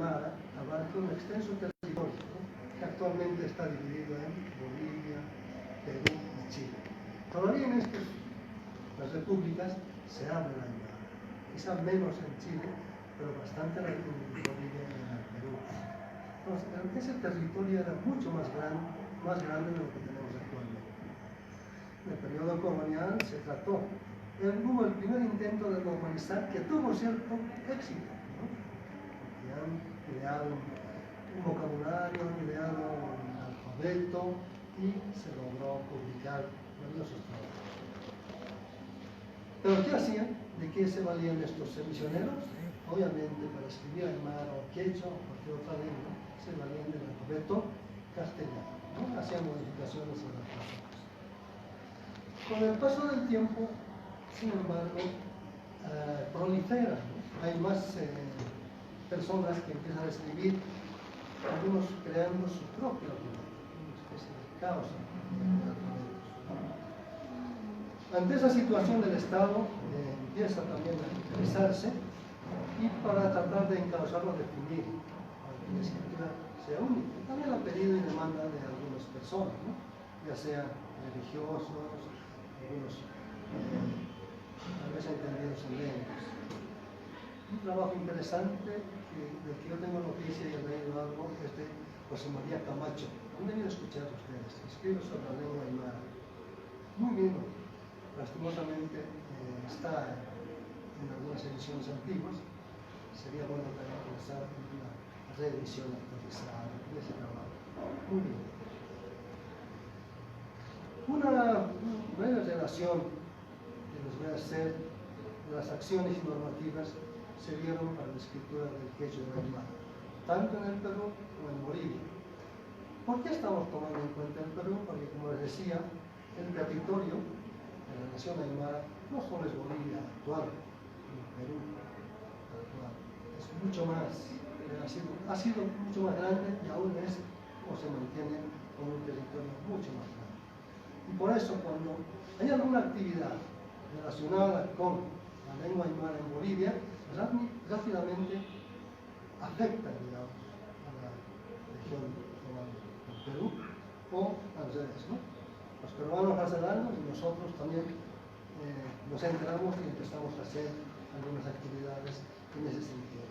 aymara abarca un extenso territorio, ¿no?, que actualmente está dividido en Bolivia, Perú y Chile. Todavía en las repúblicas se habla el aymara, quizá menos en Chile, pero bastante en Bolivia y en Perú. Entonces, ese territorio era mucho más grande de lo que tenemos actualmente. En el periodo colonial se trató. Hubo el primer intento de normalizar que tuvo cierto éxito, ¿no?, porque han ideado un vocabulario, han ideado un alfabeto y se logró publicar valiosos trabajos. ¿Pero qué hacían? ¿De qué se valían estos misioneros? Obviamente, para escribir aymara o quechua o cualquier otra lengua, se valían del alfabeto castellano, ¿no? Hacían modificaciones en las palabras. Con el paso del tiempo, sin embargo, prolifera, ¿no? Hay más personas que empiezan a escribir, algunos creando su propio alfabeto, una especie de caos de alfabetos. Ante esa situación del Estado, empieza también a interesarse, y para tratar de encauzarlo, definir para que la escritura sea única. También a pedido y demanda de algunas personas, ¿no?, ya sean religiosos, algunos tal vez entendidos en lenguas. Un trabajo interesante del que yo tengo noticia y he leído algo es de José María Camacho. Han debido escuchar ustedes, escribe sobre la lengua aymara. Muy bien, lastimosamente está en algunas ediciones antiguas. Sería bueno también pensar en una reedición actualizada de ese trabajo. Muy bien. Una breve relación que les voy a hacer de las acciones normativas se dieron para la escritura del quechua y aymara, tanto en el Perú como en Bolivia. ¿Por qué estamos tomando en cuenta el Perú? Porque, como les decía, el territorio de la nación aymara no solo es Bolivia actual, ni Perú actual, es mucho más, ha sido mucho más grande y aún es o se mantiene como un territorio mucho más grande. Y por eso, cuando hay alguna actividad relacionada con la lengua aymara en Bolivia, rápidamente afecta, digamos, a la región del Perú o al revés, ¿no? Los peruanos hacen algo y nosotros también nos enteramos y empezamos a hacer algunas actividades en ese sentido.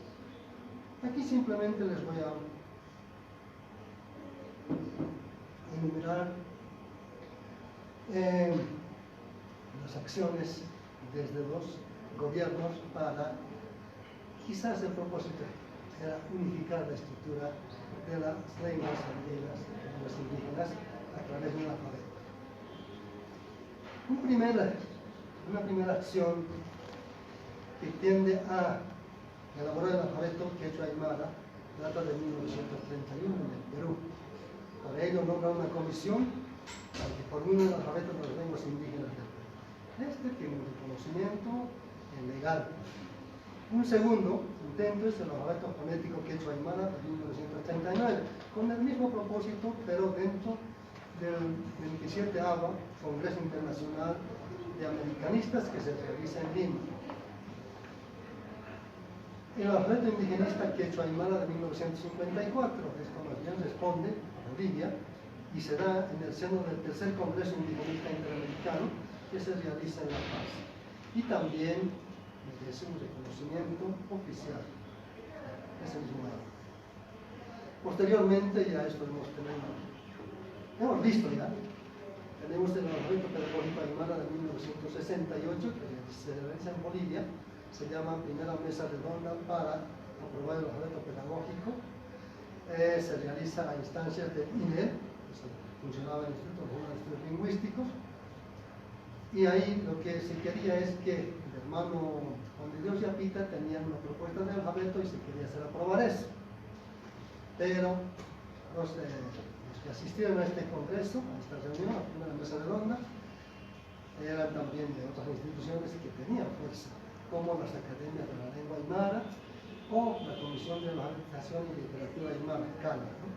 Aquí simplemente les voy a enumerar las acciones desde los gobiernos para, quizás el propósito era unificar la estructura de las lenguas andinas, de los indígenas, a través de un alfabeto. Una primera acción que tiende a elaborar el alfabeto quechua aymara data de 1931 en el Perú. Para ello nombra una comisión para que formule el alfabeto de las lenguas indígenas del Perú. Este tiene un reconocimiento legal. Un segundo intento es el alfabeto fonético quechua aymara de 1939, con el mismo propósito, pero dentro del 27º Congreso Internacional de Americanistas que se realiza en Lima. El alfabeto indigenista quechua aymara de 1954, esto más bien responde a Bolivia y se da en el seno del tercer Congreso Indigenista Interamericano que se realiza en La Paz, y también merece un reconocimiento oficial ese mismo año. Posteriormente, ya esto hemos visto ya, tenemos el alfabeto pedagógico aymara de 1968 que se realiza en Bolivia, se llama Primera Mesa Redonda para aprobar el alfabeto pedagógico. Se realiza a instancias del INE, que funcionaba el Instituto Nacional de Estudios Lingüísticos, y ahí lo que se quería es que el hermano Juan de Dios y Apita tenían una propuesta de alfabeto y se quería hacer aprobar eso. Pero los que asistieron a este congreso, a esta reunión, a la primera mesa redonda, eran también de otras instituciones que tenían fuerza, como las academias de la lengua aymara o la Comisión de Alfabetización y Literatura Aymara, CALA, ¿no?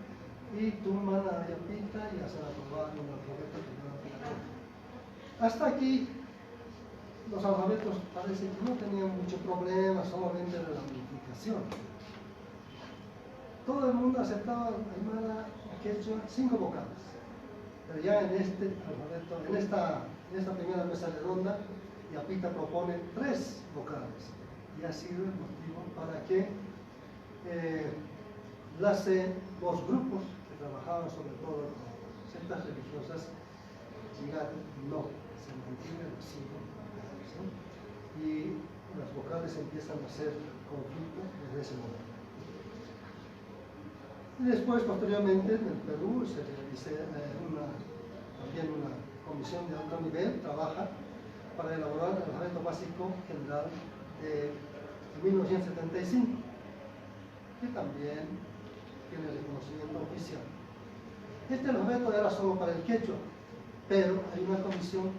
Y tumban a Yapita y hacen aprobar un alfabeto pedagógico. Hasta aquí los alfabetos parece que no tenían mucho problema, solamente de la unificación. todo el mundo aceptaba Aymara quechua 5 vocales. Pero ya en este alfabeto, en esta primera mesa redonda, Yapita propone 3 vocales. Y ha sido el motivo para que los grupos que trabajaban sobre todo con sectas religiosas digan no, se mantienen los 5 vocales, ¿no? Y las vocales empiezan a ser conflicto desde ese momento. Y después, posteriormente, en el Perú se realiza también una comisión de alto nivel, trabaja para elaborar el alfabeto básico general de 1975, que también tiene reconocimiento oficial. Este alfabeto era solo para el quechua, pero hay una comisión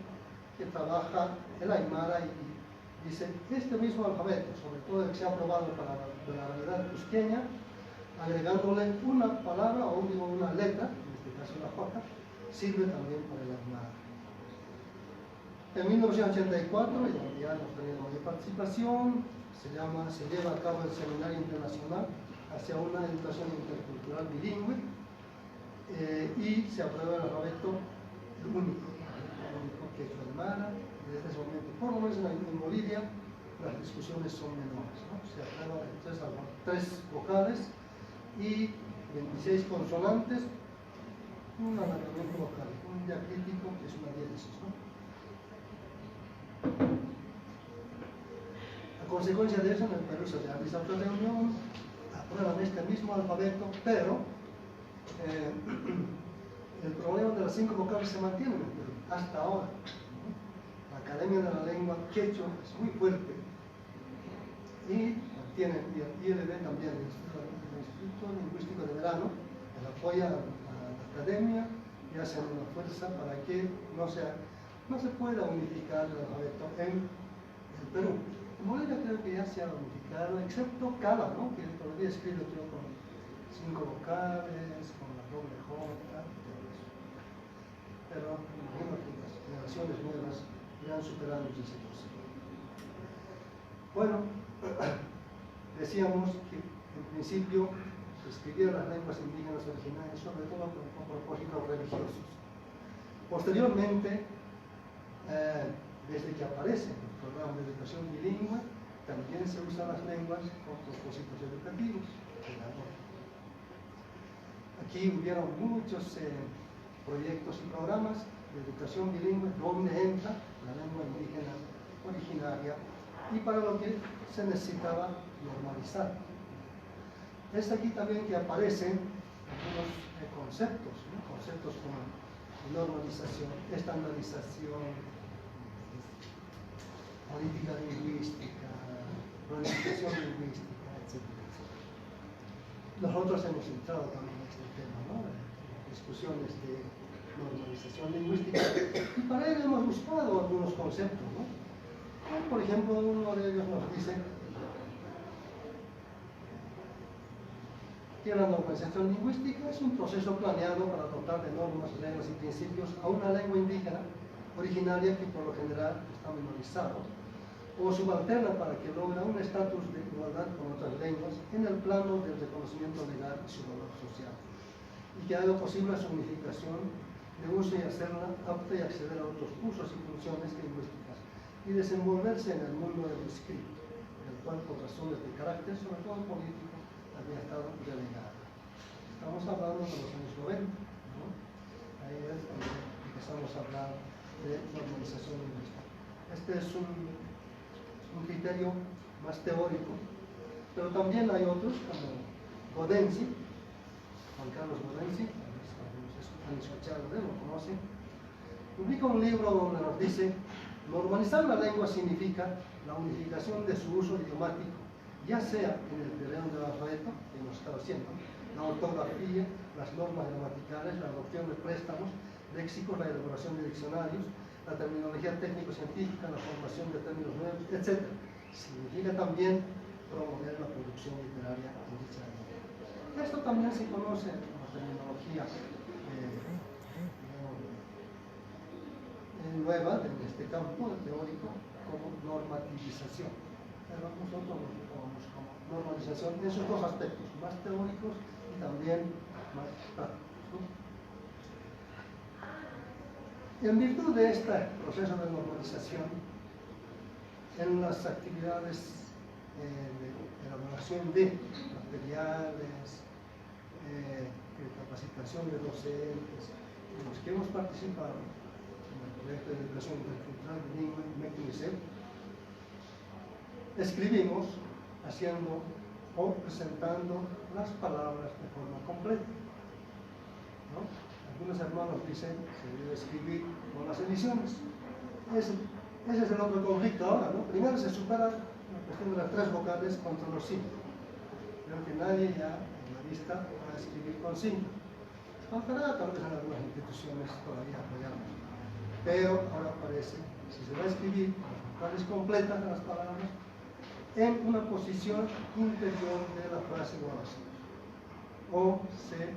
que trabaja el Aymara y dice, este mismo alfabeto, sobre todo el que se ha aprobado para la variedad cusqueña, agregándole una palabra o una letra, en este caso la J, sirve también para el Aymara. En 1984, y donde ya hemos tenido mayor participación, se lleva a cabo el Seminario Internacional hacia una educación intercultural bilingüe y se aprueba el alfabeto único quechua Aymara. Desde ese momento, por lo menos en Bolivia, las discusiones son menores, ¿no? Se aprueban 3 vocales y 26 consonantes, un alargamiento vocal, un diacrítico que es una diéresis, ¿no? A consecuencia de eso, en el Perú se realiza otra reunión, aprueban este mismo alfabeto, pero el problema de las 5 vocales se mantiene en el Perú, hasta ahora. La Academia de la Lengua Quechua es muy fuerte y tiene el ILB también, el Instituto Lingüístico de Verano, que apoya a la Academia y hacen una fuerza para que no se pueda unificar el alfabeto en el Perú. En Bolivia creo que ya se ha unificado, excepto Cala, ¿no? Que todavía escribe creo con 5 vocales, con la doble J, pero imagino que las generaciones nuevas ya han superado ese proceso. Bueno, decíamos que en principio se escribían las lenguas indígenas originales, sobre todo con propósitos religiosos. Posteriormente, desde que aparece el programa de educación bilingüe, también se usan las lenguas con propósitos educativos. Aquí hubieron muchos proyectos y programas de educación bilingüe donde entra la lengua indígena originaria y para lo que se necesitaba normalizar. Es aquí también que aparecen algunos conceptos, ¿no? Conceptos como normalización, estandarización, política lingüística, planificación lingüística, etc. Nosotros hemos entrado también en este tema, ¿no? Discusiones de normalización lingüística y para ello hemos buscado algunos conceptos, ¿no? Por ejemplo, uno de ellos nos dice que la normalización lingüística es un proceso planeado para dotar de normas, reglas y principios a una lengua indígena originaria que por lo general está minorizada o subalterna para que logre un estatus de igualdad con otras lenguas en el plano del reconocimiento legal y su valor social y que haga posible su unificación de uso y hacerla apta y acceder a otros usos y funciones lingüísticas y desenvolverse en el mundo del escrito, el cual por razones de carácter, sobre todo político, había estado delegada. Estamos hablando de los años 90, ¿no? Ahí es donde empezamos a hablar de normalización lingüística. Este es un criterio más teórico, pero también hay otros como Godenzi, Juan Carlos Godenzi, algunos han escuchado de él, lo conocen, publica un libro donde nos dice: normalizar la lengua significa la unificación de su uso idiomático, ya sea en el terreno del alfabeto, que hemos estado haciendo, la ortografía, las normas gramaticales, la adopción de préstamos, léxicos, la elaboración de diccionarios, la terminología técnico-científica, la formación de términos nuevos, etc. Significa también promover la producción literaria en dicha lengua. Esto también se conoce como terminología nueva en este campo teórico como normativización. pero nosotros lo tomamos como normalización en esos dos aspectos, más teóricos y también más prácticos, ¿no? En virtud de este proceso de normalización, en las actividades de elaboración de materiales, de capacitación de docentes, en los que hemos participado en el proyecto de educación intercultural bilingüe MECNICEP, escribimos haciendo o presentando las palabras de forma completa, ¿no? Algunos hermanos dicen que se debe escribir con las ediciones. Ese es el otro conflicto ahora, ¿no? Primero se supera la cuestión de las 3 vocales contra los 5. Creo que nadie ya en la lista va a escribir con 5. Faltará tal vez en algunas instituciones todavía apoyarnos. Pero ahora parece que si se va a escribir con las vocales completas de las palabras en una posición interior de la frase o oración, o se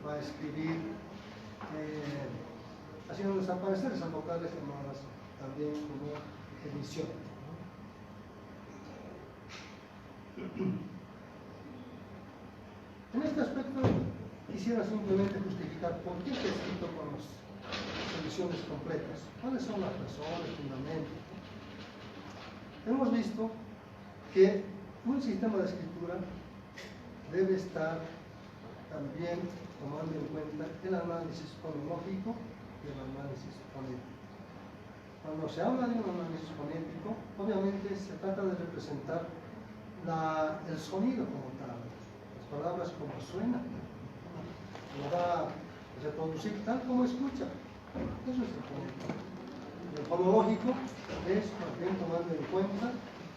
va a escribir haciendo desaparecer esas vocales llamadas también como edición, ¿no? En este aspecto quisiera simplemente justificar por qué está escrito con las ediciones completas, cuáles son las razones, fundamentos. Hemos visto que un sistema de escritura debe estar también tomando en cuenta el análisis fonológico y el análisis fonético. Cuando se habla de un análisis fonético, obviamente se trata de representar el sonido como tal, las palabras como suenan, lo va a reproducir tal como escucha. Eso es el fonético. El fonológico es también tomando en cuenta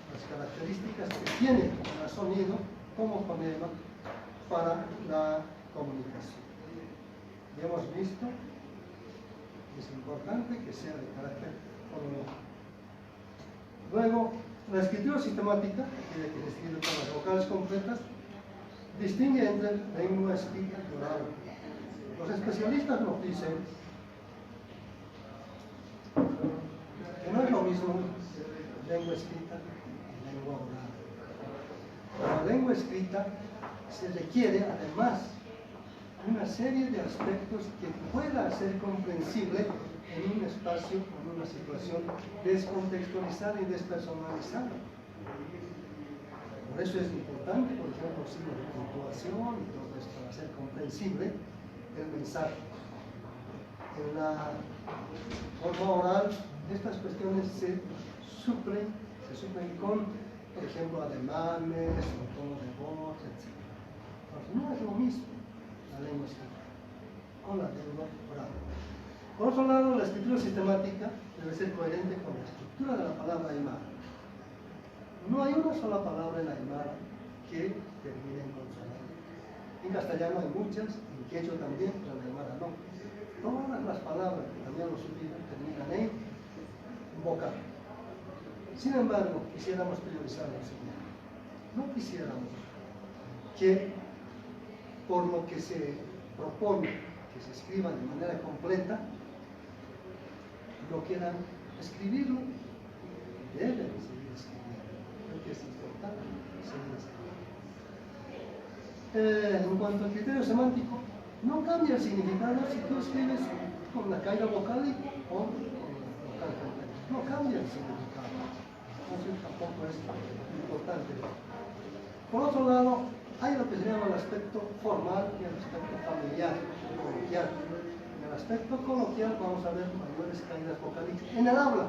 las características que tiene el sonido como fonema para la comunicación. Y hemos visto que es importante que sea de carácter fonológico. Luego, la escritura sistemática, que se escribe con las vocales completas, distingue entre lengua escrita y oral. Los especialistas nos dicen que no es lo mismo lengua escrita y lengua oral. Para la lengua escrita se requiere además una serie de aspectos que pueda ser comprensible en un espacio, en una situación descontextualizada y despersonalizada. Por eso es importante, por ejemplo, los signos de puntuación y todo esto para hacer comprensible el mensaje. En la forma oral, estas cuestiones se suplen con, por ejemplo, ademanes, o tono de voz, etc. Entonces, no es lo mismo la lengua escrita con la lengua oral. Por otro lado, la escritura sistemática debe ser coherente con la estructura de la palabra aymara. No hay una sola palabra en aymara que termine en consonante. En castellano hay muchas, en quechua también, pero en aymara no. Todas las palabras que también los utilizan terminan en vocal. Sin embargo, quisiéramos priorizar lo siguiente. No quisiéramos que, por lo que se propone que se escriba de manera completa, no quieran escribirlo, deben seguir escribiendo. Creo que es importante seguir escribiendo. En cuanto al criterio semántico, no cambia el significado si tú escribes con la caída vocal o con la vocal completa. No cambia el significado. Entonces tampoco es importante. Por otro lado, hay lo que se llama el aspecto formal y el aspecto familiar, coloquial. En el aspecto coloquial vamos a ver mayores caídas vocales en el habla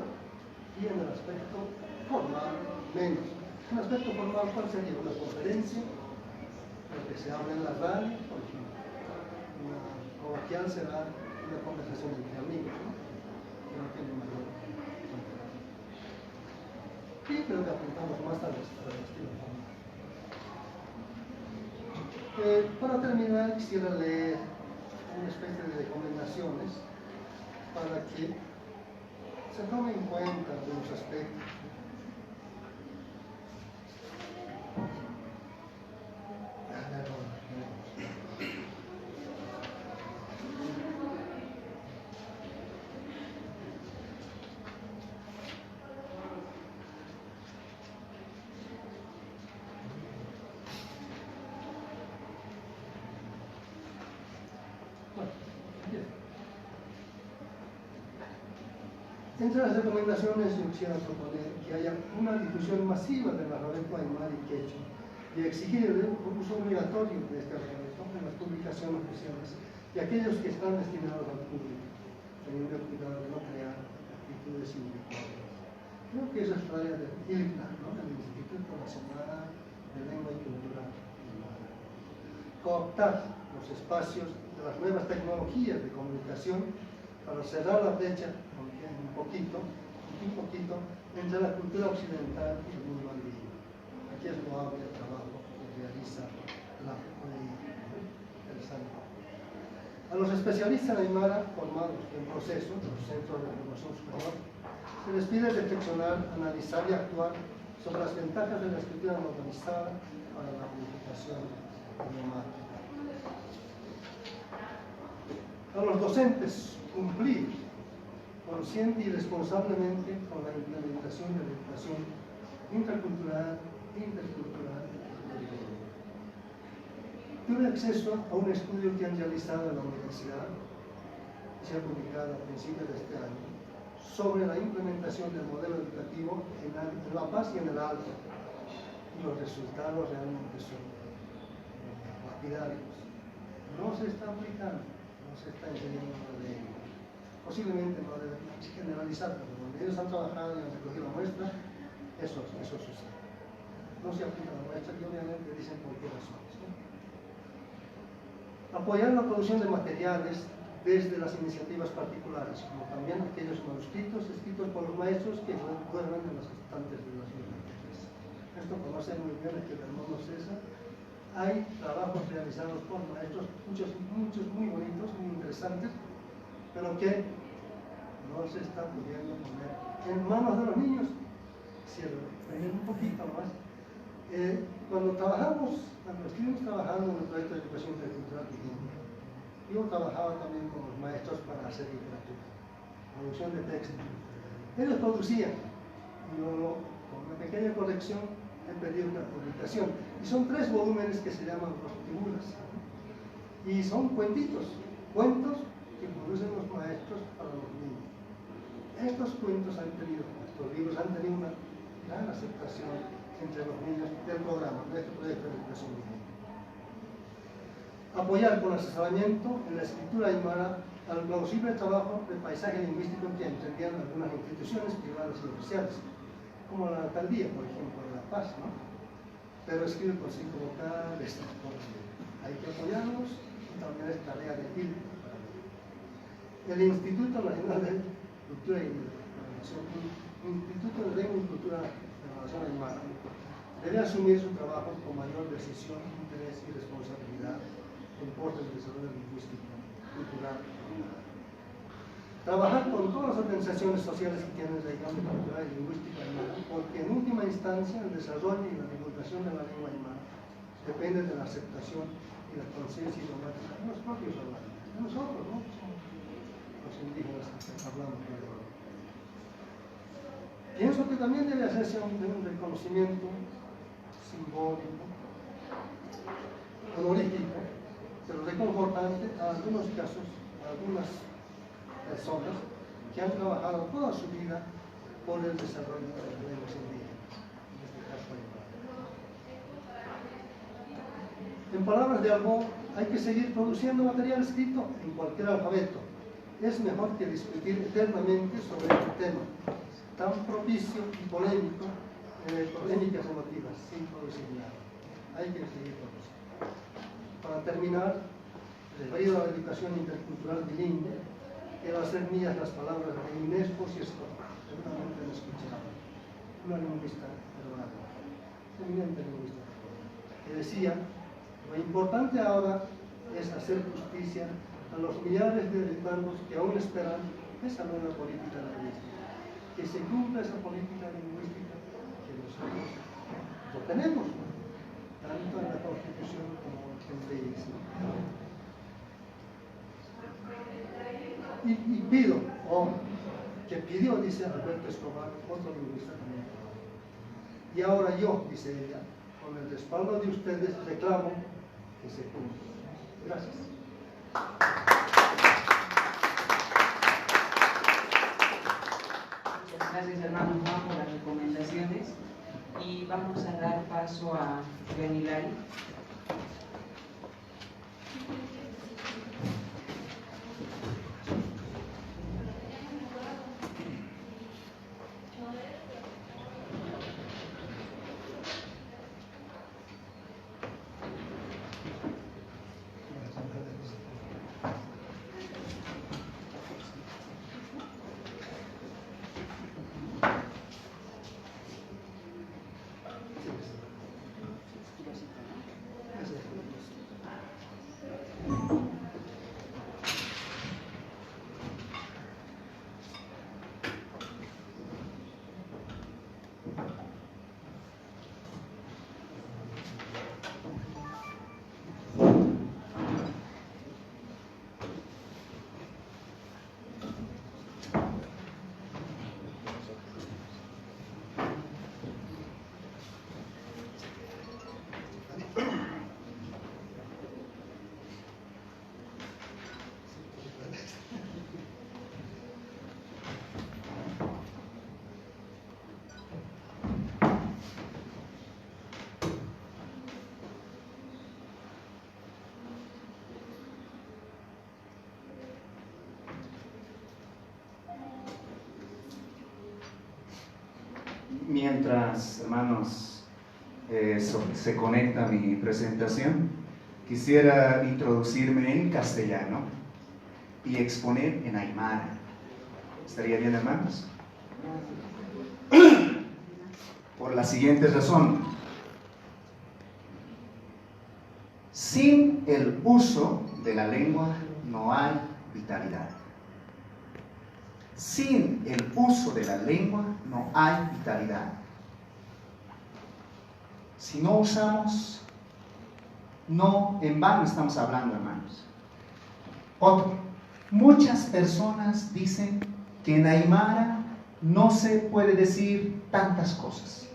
y en el aspecto formal menos. En el aspecto formal, ¿cuál sería? Una conferencia, lo que se habla en la radio, por ejemplo. Una coloquial será una conversación entre amigos, ¿no? Que no tiene mayor importancia. Y creo que apuntamos más al estilo formal. Para terminar, quisiera leer una especie de recomendaciones para que se tomen en cuenta algunos aspectos. Entre las recomendaciones yo quisiera proponer que haya una difusión masiva del alfabeto aymara y quechua y exigir el uso obligatorio de este alfabeto en las publicaciones oficiales y aquellos que están destinados al público, teniendo cuidado de no crear actitudes individuales. Creo que esa es la área del ILCA, ¿no? Del Instituto Nacional de Lengua y Cultura Aymara. Cooptar los espacios de las nuevas tecnologías de comunicación para cerrar la brecha un poquito entre la cultura occidental y el mundo andino. Aquí es loable el trabajo que realiza la OEI. Interesante. A los especialistas en Aymara formados en proceso de los centros de formación superior se les pide reflexionar, analizar y actuar sobre las ventajas de la escritura normalizada para la unificación idiomática. A los docentes cumplir consciente y responsablemente con la implementación de la educación intercultural y plurilingue. Tuve acceso a un estudio que han realizado en la universidad, que se ha publicado a principios de este año, sobre la implementación del modelo educativo en La Paz y en el Alto. Y los resultados realmente son lapidarios. No se está aplicando, no se está enseñando la ley. Posiblemente no deben generalizar, pero donde ellos han trabajado y han recogido la muestra, eso sucede. No se aplica la muestra y obviamente dicen por qué razones, ¿no? Apoyar la producción de materiales desde las iniciativas particulares, como también aquellos manuscritos escritos por los maestros que duermen en los estantes de las bibliotecas. Esto conoce muy bien el que del mundo César. Hay trabajos realizados por maestros, muchos muy bonitos, muy interesantes, pero que no se está pudiendo poner en manos de los niños. Cierro, un poquito más. Cuando estuvimos trabajando en el proyecto de educación intercultural, yo trabajaba también con los maestros para hacer literatura, producción de texto. Ellos producían, yo con una pequeña corrección he pedido una publicación, y son 3 volúmenes que se llaman Prostíbulas, y son cuentos que producen los maestros para los niños. Estos cuentos estos libros han tenido una gran aceptación entre los niños del programa, de este proyecto de educación bilingüe. Apoyar con asesoramiento en la escritura aymara al plausible trabajo de paisaje lingüístico que emprendían algunas instituciones privadas y oficiales, como la alcaldía, por ejemplo, de La Paz, ¿no? Pero escribe por 5 vocales, hay que apoyarlos, y también es tarea de ILCA. El Instituto Nacional de Cultura y Innovación, Instituto de Lengua y Cultura de Innovación Aymara, debe asumir su trabajo con mayor decisión, interés y responsabilidad en pos del desarrollo lingüístico, cultural. Trabajar con todas las organizaciones sociales que tienen raigambre cultural y lingüística aymara, porque en última instancia el desarrollo y la divulgación de la lengua aymara depende de la aceptación y la conciencia idiomática de los propios hablantes, de nosotros, ¿no? Los indígenas que hablamos de ello. Pienso que también debe hacerse un reconocimiento simbólico, honorífico, pero reconfortante a algunos casos, a algunas personas que han trabajado toda su vida por el desarrollo de las lenguas indígenas, en este caso aymara. En palabras de Albó, hay que seguir produciendo material escrito en cualquier alfabeto. Es mejor que discutir eternamente sobre este tema, tan propicio y polémico, polémicas emotivas, sin producir nada. Hay que seguir produciendo. Para terminar, referido a la educación intercultural bilingüe, quiero hacer mías las palabras de Inés Pociesco, seguramente lo escucharon, una lingüista peruana, eminente lingüista, que decía: lo importante ahora es hacer justicia a los millares de educandos que aún esperan esa nueva política lingüística, que se cumpla esa política lingüística que nosotros lo tenemos, tanto en la Constitución como en leyes. Y pido, que pidió, dice Alberto Escobar, otro lingüista también. Y ahora yo, dice ella, con el respaldo de ustedes, reclamo que se cumpla. Gracias. Gracias, hermano Juan, por las recomendaciones. Y vamos a dar paso a Benilari. Mientras, hermanos, se conecta mi presentación, quisiera introducirme en castellano y exponer en aymara. ¿Estaría bien, hermanos? Por la siguiente razón. Sin el uso de la lengua no hay vitalidad. Sin el uso de la lengua no hay vitalidad. Si no usamos, no en vano estamos hablando, hermanos. Otro, muchas personas dicen que en aymara no se puede decir tantas cosas,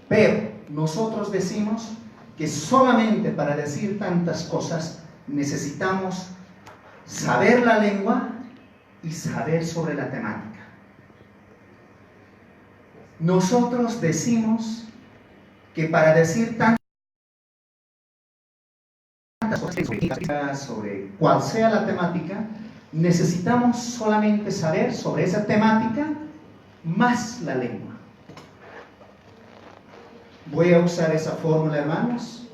pero nosotros decimos que solamente para decir tantas cosas necesitamos saber la lengua y saber sobre la temática. Nosotros decimos que para decir tantas cosas sobre cual sea la temática, necesitamos solamente saber sobre esa temática más la lengua. Voy a usar esa fórmula, hermanos.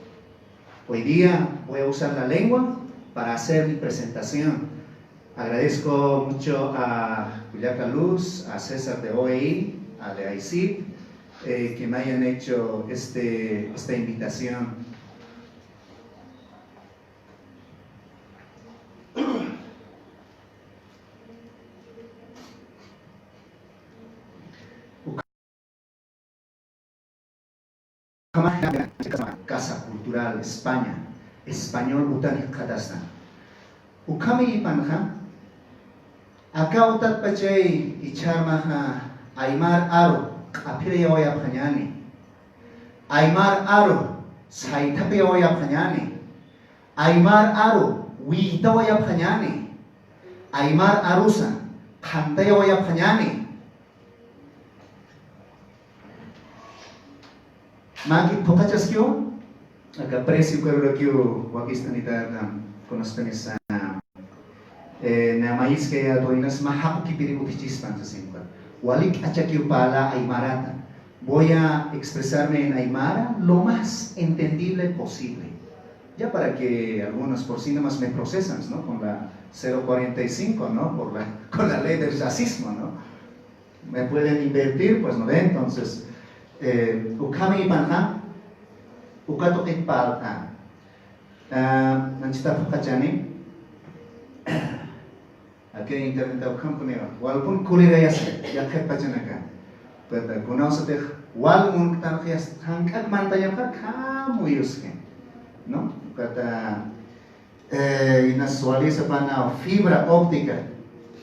Hoy día voy a usar la lengua para hacer mi presentación. Agradezco mucho a Juliaca Luz, a César de OEI, a de AICID, que me hayan hecho esta invitación. Casa Cultural España, Español Butani Kadastan. Ukami Panja, acá utat pachay icharmaha Aymar Aro, Apireoya Panyani, Aymar Aro, Saitapeoya Panyani, Aymar Aro, Witaoya Panyani, Aymar Arusa, Kantayoya Panyani. Maki pokachaskyo, acá precio que wakistanita con los penes na mais kaya doinas mahap kipirigo pichispan sa simple. Walik achakyo pala aymarata. Voy a expresarme en aymara lo más entendible posible. Ya para que algunos por sí nomás me procesan, ¿no? Con la 045, ¿no? Con la ley del racismo, ¿no? Me pueden invertir, pues no ve, entonces. Ukami panha, ukato ekpalta. Nancita pokachani. Aquí internet company, walaupun kuliah ya kepacanakan. Pada kunau seteh wal mungkin kias hangkat mantaya kamu yusken, no? Kata inasuali sapana fibra óptica.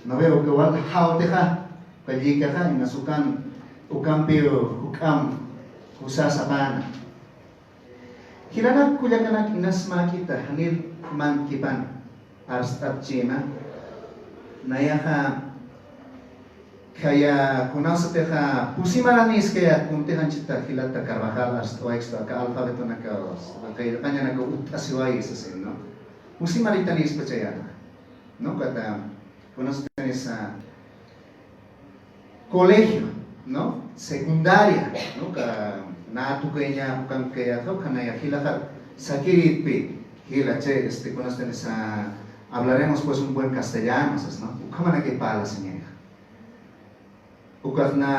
No veo que wal hau teha pajika ka inasukan ukampio ukam kusasapana. Hilana kuliakanak inasma kita hanir mankipan arstab cima. Nayaha Kaya kunasa teha pusimaranis kaya kuntehan chita hilata Carvajal hasta extra ka alfabeto na ka kaya kanya na ka utasiway sa sin no pusimaritanis pa siya no kata kunasa tenis sa colegio no secundaria no ka natukay niya kung kaya to kanaya hilakar sakirit pi hilache kunasa tenis sa hablaremos pues un buen castellano no kama na kay pala sa niya ukas na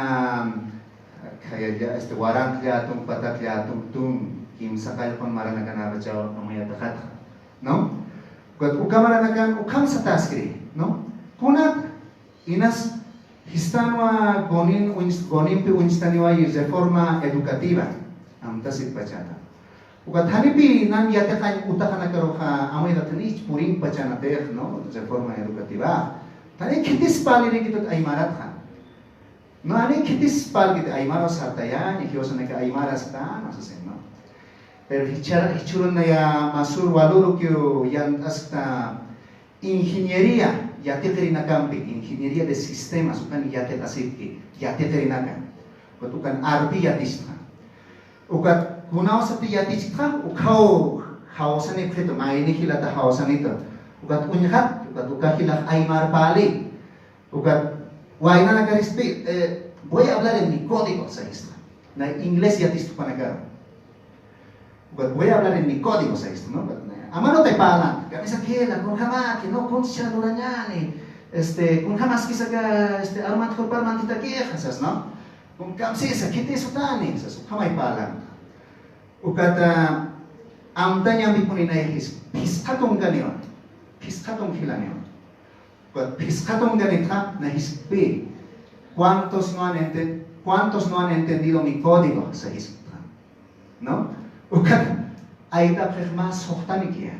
kaya warang tung patak tung kim sakal pang maranakan na bacaw amaya takat no kat ukamaranakan ukam sa taskri no kunat inas histanwa gonin pe unstaniwa y reforma educativa am tasit pachata ukat hanipi nan yatakan utakan karo ka amay datani puring pachana teh no reforma educativa tani kitis pali ni kitot ay marat ka no ani kitis pal kita aymara sataya ni kiosa na ka aymara sata no sa no pero hichuron na ya masur waluro kyo yan hasta ingeniería ya te terina campi ingeniería de sistemas ukan ya te asitki ya te terina kan ukan arti ya tisna ukat kunao sa ti ya tisna ukao hausan ni preto mai ni hilata hausan ito ukat unhat ukat hilah aymar pali ukat Guayna na karispi, voy a hablar en mi código sa esto. Na inglés ya tisto panagaro. Voy a hablar en mi código sa esto, no? Amano te palan. Kami sa kela, kung hamaki, no? Kung siya nuranyani. Kung hamas kisa ka, arumat ko parman tita kiyasas, no? Kung kamsi sa kiti sutani, sa kamay palan. Ukat, amta niya mi puninay piskatong ganyon. Piskatong hilan yun. Piskatong ganita na hispi. ¿Cuántos no han entendido mi código sa hispa? ¿No? Ukat aita mas hoktanikia.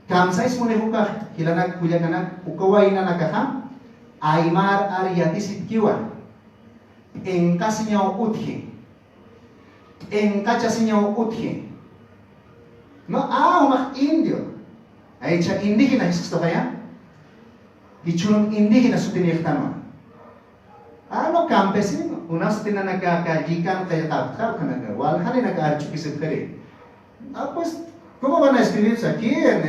Kamsais mo ni hukak hilanak kuyakanak ukaway na nakaha aymar ariatisit kiwa. Engkasinyaw uthi. Engkachasinyaw uthi. No, umak Indio. Ay siya indígena gusto kaya? Hichurong indígena sa tinirtama. Ano campesino? Una sa tinanagkakajikan kaya kapkal ka na wala hani nag-archukisip ka rin. Pues, ¿cómo van a escribir aquí en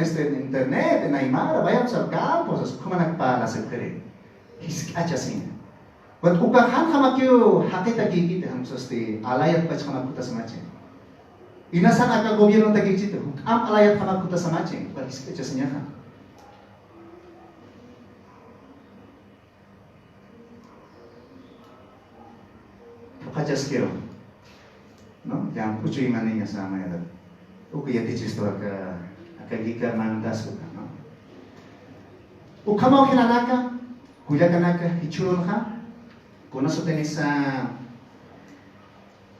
internet, en Aymara? Vayan sa campo, ¿cómo nagpala sa ka rin? Hiskachasin. But ukahan hamakyo hakita gigit ang alayat pa siya maputa sa machin. Inasan aka gobyerno tagig chito. Am alayat hamak kuta sa machin. Paris ka niya ka. Kajas kero. No? Yang kucuy man niya sa mga dad. Ukaya tichisto aka gika mandas ko ka. No? Ukamaw kinanaka. Kuya kanaka. Hichuron ka. Kuno sa tenis sa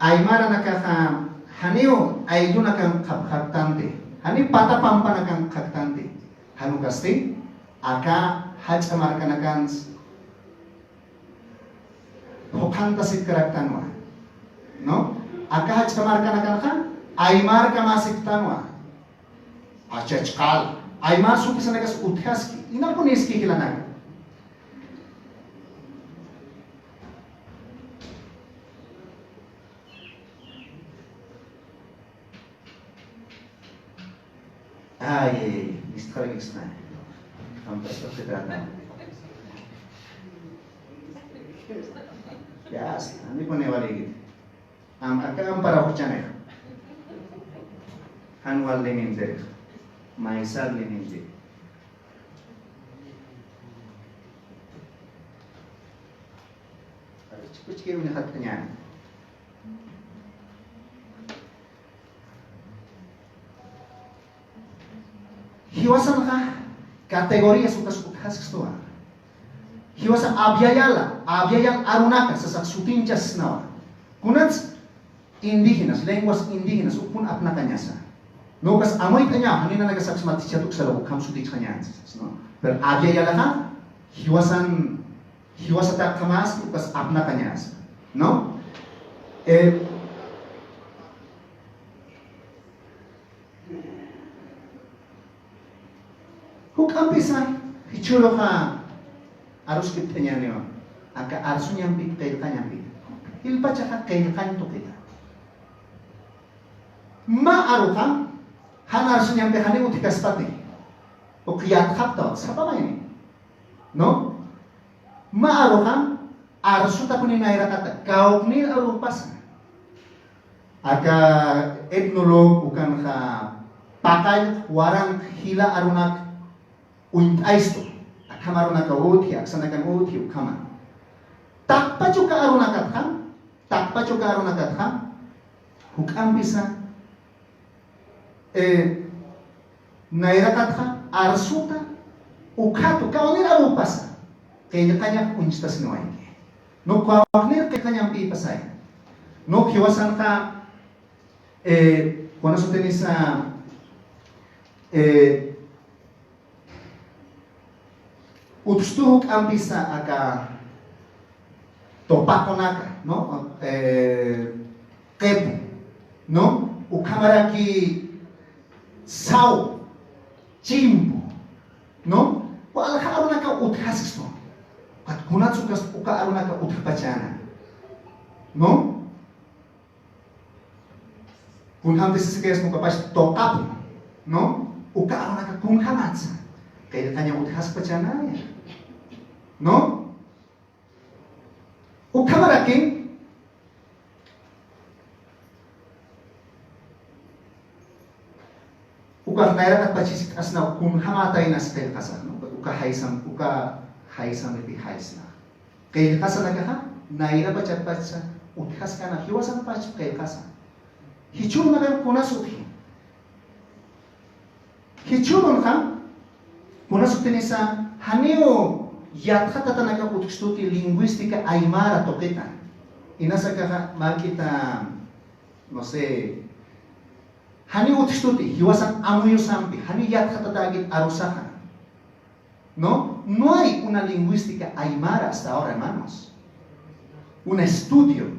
Aymara nakaka Hanio ay doon nakang kaktante. Hani patapampa nakang kaktante. Hanu kasti, aka hajamar ka nakang hukanta sit karaktanwa. No? Aka hajamar ka nakang aymar ka masiktanwa. Achachkal. Aymar supisa nagas uthaski. Ina po niski hilanag. Ay, Mr. na. Kampas ko kita na. Yes, hindi po niwaligid. Ang para ko tiyan eh. Hanwal linimdir. Maisal linimdir. Kuchikir mo nakat kanya. Hiwasan ka kategoria sukas kestoa. Hiwasan abyayal arunaka sa sutinchas nawa. Kunats indígenas, lenguas indígenas upun apna kanyasa. No kas amoy kanya hanina nagasaks matichatuk sa lawak kam sutich kanya. No. Pero abyayal ka hiwasata kamas ukas apna kanyasa. No? Kung kampisa, hichulo ka arus kitanya neo aka arsu nyampi kailka nyampi ilpa chaka kailkan to kita ma arukan han arsu nyampi hani utikas pati o kiyat khapta sapa ini no ma arukan arsu tapuni naira kata kau ni arupas aka etnolog bukan ka pakai warang hila arunak uint aisto akamaruna ka uthi aksanakan uthi ukama takpa juga arunakat ham hukam bisa nairakat ha arsuta ukatu kaunir arupas kanya unstas noai no kaunir kanya pi pasay no kiwasan ka kuno sa tenisa utstuhuk ampisa aka topako naka no kepo no ukamara ki sau chimpo no wala ka naka uthasisto kat kunat sukas uka naka uthpachana no kunham desisikas mo kapas tokapo no uka naka kunhamatsa kaya kanya uthas pachana no ukamaraki uka naira at pachisik asna kunhamatay na sa kaya kasa no uka haisam iti haisna kaya kasa nagaha naira pachat pacha uthas ka na hiwasan pach kaya kasa hichur nagan kunasuthi hichurun ka kunasuthi nisa haneo yatkata tanaka utstuti lingüística aymara toqueta inasa ka makita no sé hani utstuti hiwasan amuyo sampi hani yatkata tagit arusaha no hay una lingüística aymara hasta ahora, hermanos, un estudio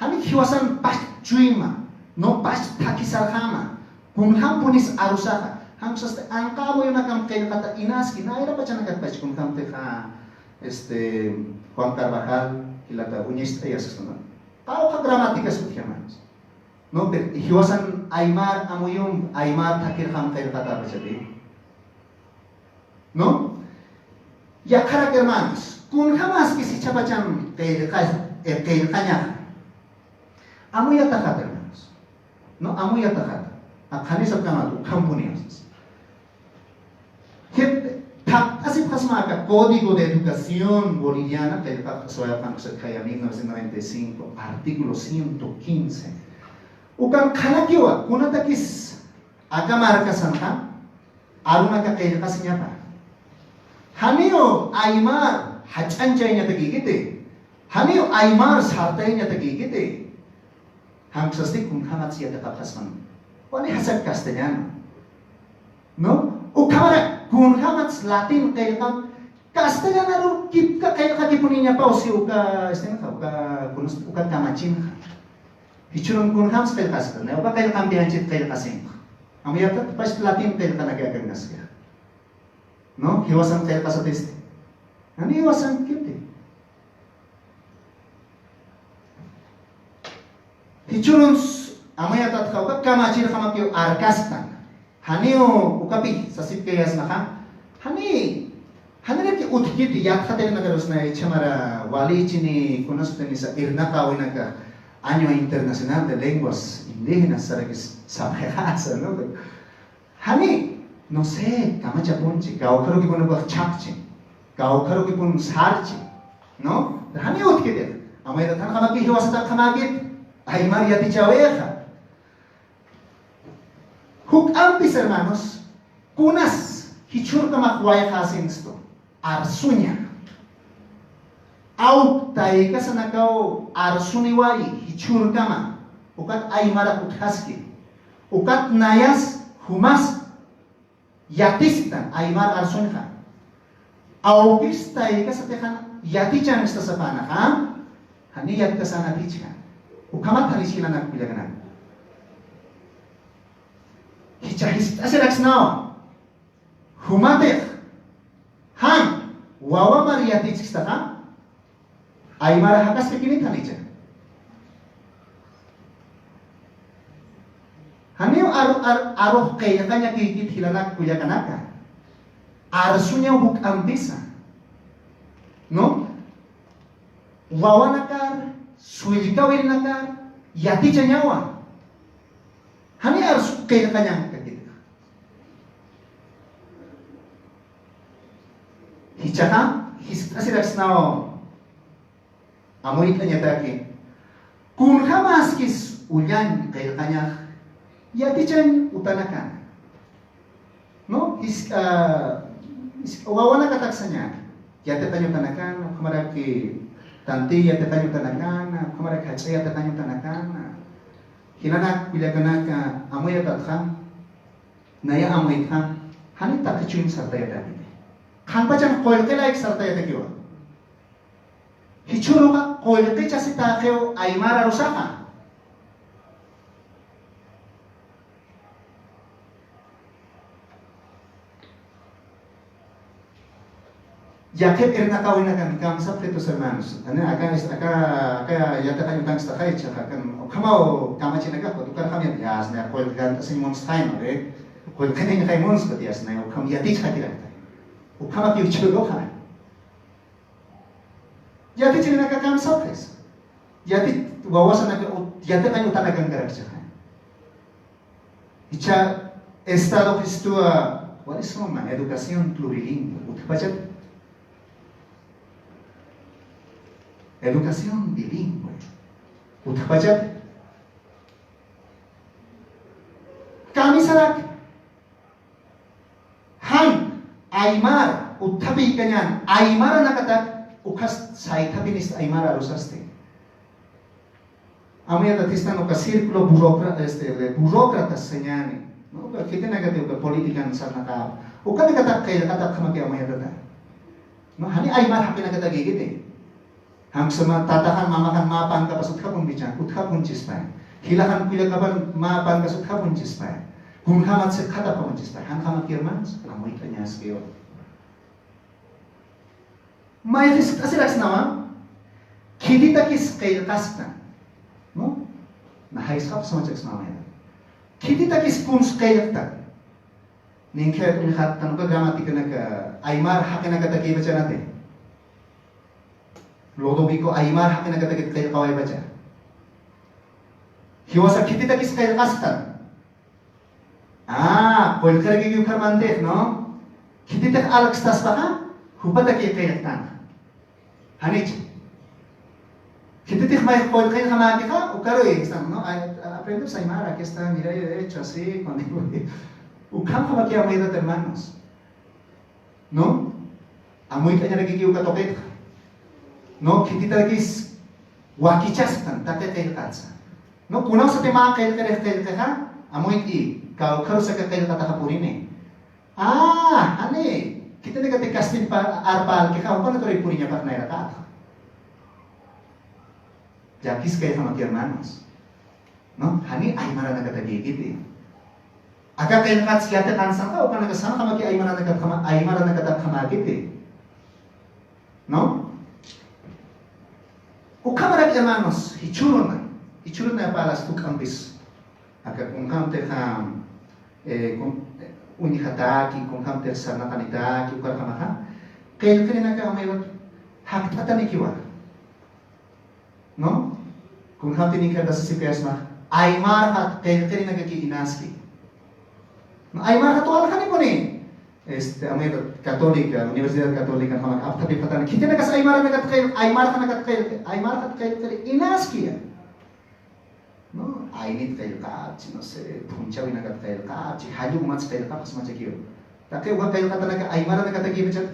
hani hiwasan pas chuima no pas takisarhama kunham punis arusaha ang saste ang kamo yung nakam kayo kata inaski na ira pa siya nagkatpach kung kamte ka Juan Carvajal kilata unyista yasas naman tao ka gramatika sutya manos no pero hiwasan aymar amo yung aymar takir ham kayo kata pa siya no yakara hermanos kung hamas kisi chapacham kayo kanya amo yatakat hermanos no amo yatakat akani sab kama company así pasmaca Código de Educación Boliviana que kaya 1995 artículo 115 ukan kanakiwa kunatakis agamarka santa aruna ka kaya kasinya pa hanio aymar hachanjay niya tagigite hanio aymar sartay niya tagigite hangsasti kung hangat siya takapasman wala hasag Castellano no ukamara kung hangat Latin kaya ka Castellano kip ka kaya kakipunin niya pa o si uka uka kamachin hichurong kung hangat kaya Castellano uka kaya kambihanchit kaya kasing amiyata pas Latin kaya ka nagagangas kaya no hiwasan kaya kasatiste ano hiwasan kiti hichurong amaya tatkau ka kamachir kamakyo arkastan hanio ukapi sasip kayas naka hani ki utkiti yakhatel nagaros na chamara wali chini conocen sa irnaka o naga año internacional de lenguas indígenas sarakis sabhasa no hani no sé kamacha punchi gao karo ki pun ba chakchi gao karo ki pun sarchi no hani utkiti amaya tan kamaki hiwasata kamagit ay maria tichaweja Huk-ampis, hermanos, kunas, hichur ka makwaya kasin sto, arsunya. Au tay ka sa nakaw arsuniwai, hichur ka ma, ukat ay marak uthaski, ukat nayas, humas, yatistan, ay mar arsun ka. Au kis tay ka sa tekan, yatichan sta sa panak, ha? Haniyat ka sa natichan. Ukamat hari sila nagpilaganan. Hichahis asirax now. Humatech. Han. wawa mariati chistaka aymara hakas ke kini thanicha haneo aroh kaya kanya kikit hilanak kuya kanaka arsunya huk ambisa no wawa nakar suijikawil nakar yati chanyawa hani arsu kaya kanya kakit hichaka hisasilaksnao amoy kanya taki kun hamas kis ulyan kaya kanya yati chan utanakan no wawana kataksanya yate tanyo tanakan kamara ki tanti yate tanyo tanakan kamara khache yate tanyo tanakan hilana bilaganaka amoy tatkha naya amoy kha hani takchun sarta yata khangpachan koilte like sarta yata kiwa hichuruka koilte chasi takheo aymara rusaka Yakep ernakawin akan kamsap ketos hermanos. Acá ya te kayo tang stakay tsaka kan kamao kamachin aga ko tukar kami yas na ko gan sa imong stein ore. Ko kanin kay mons ko yas na kam yati khatira. O kama ki uchulo ka. Yati china ka kamsap kes. Yati wawasan na yati kayo talagang garak tsaka. Icha estado Cristua, what is uma educación plurilingüe. Utpachat educación bilingüe. Utpachat kami sarak han aymar utabi kanyan aymara nakatak ukas saitabinis aymara rusaste. Amaya tatistan uka círculo burócratas señani. No, kita nagati uka politikan sarnaka. Uka nakatak kaya katak kamaki amaya tata. No, hani aymar hapi nakatagigit. Ham sama tatakan mamakan mapan kapasut kapun bicara, utkapun cispai. Hilakan pilih kapan mapan kasut kapun cispai. Kun hamat sekata kapun cispai. Han hamat kirman, namu ikanya skeo. Mai asirak nama, kita kis kail kastan, no? Nah hai sab sama cek nama ya. Kita kis kun kail tak. Ningkat ulihat tanuka gramatika naga aymar hakena kata kiy baca nate. Lodovico aymar hakena kata kail kawai baca. Hiwasa kita kis kail kastan. Koil kerja gyukar mandek no. Kita tak alak stas baka, hupata kiy kail tan. Hanich. Kita tak mai koil kail kamaki ka, ukaro están no. Aprendo a aymara, aquí está, mira yo derecho así cuando ukam kamaki amay dat hermanos. No? Amoy kanya nagigiw ka tokit. No, kita kis wakichastan take kail katsa. No, kunaw sa tema kail ka, amoy i kau karo sa kail kata kapurine. Ane, kita nagati kastin pa arbal ka upan to purinya pa na rakat. Jakis kail kamaki hermanos. No, hani aymara nagatagigit. Aga kail kat siyate kansan ka upan nagasama kamaki aymara nagatamagit. No? Ukamarak hermanos, hichurun na palas tukambis. Aga kung kamte kam unihataki, kung kamte sana kanitaki, ukar kamaka, kail kanina ka mayroon haktatan ikiwa. No? Kung kamte ni kada sa sipesma, aymar hat kail kanina kaki-inaski. No, aymar hatual kani po ni. Amayroon Católica, Universidad Católica, tapi patan kita na kas aymar nagat kail inaski ya. No, ainit kail ka, no se punchawi nagat kail ka, haju mats kail ka pas macha kiyo. Take uga kail ka talaga aymar nagat tagi bichat.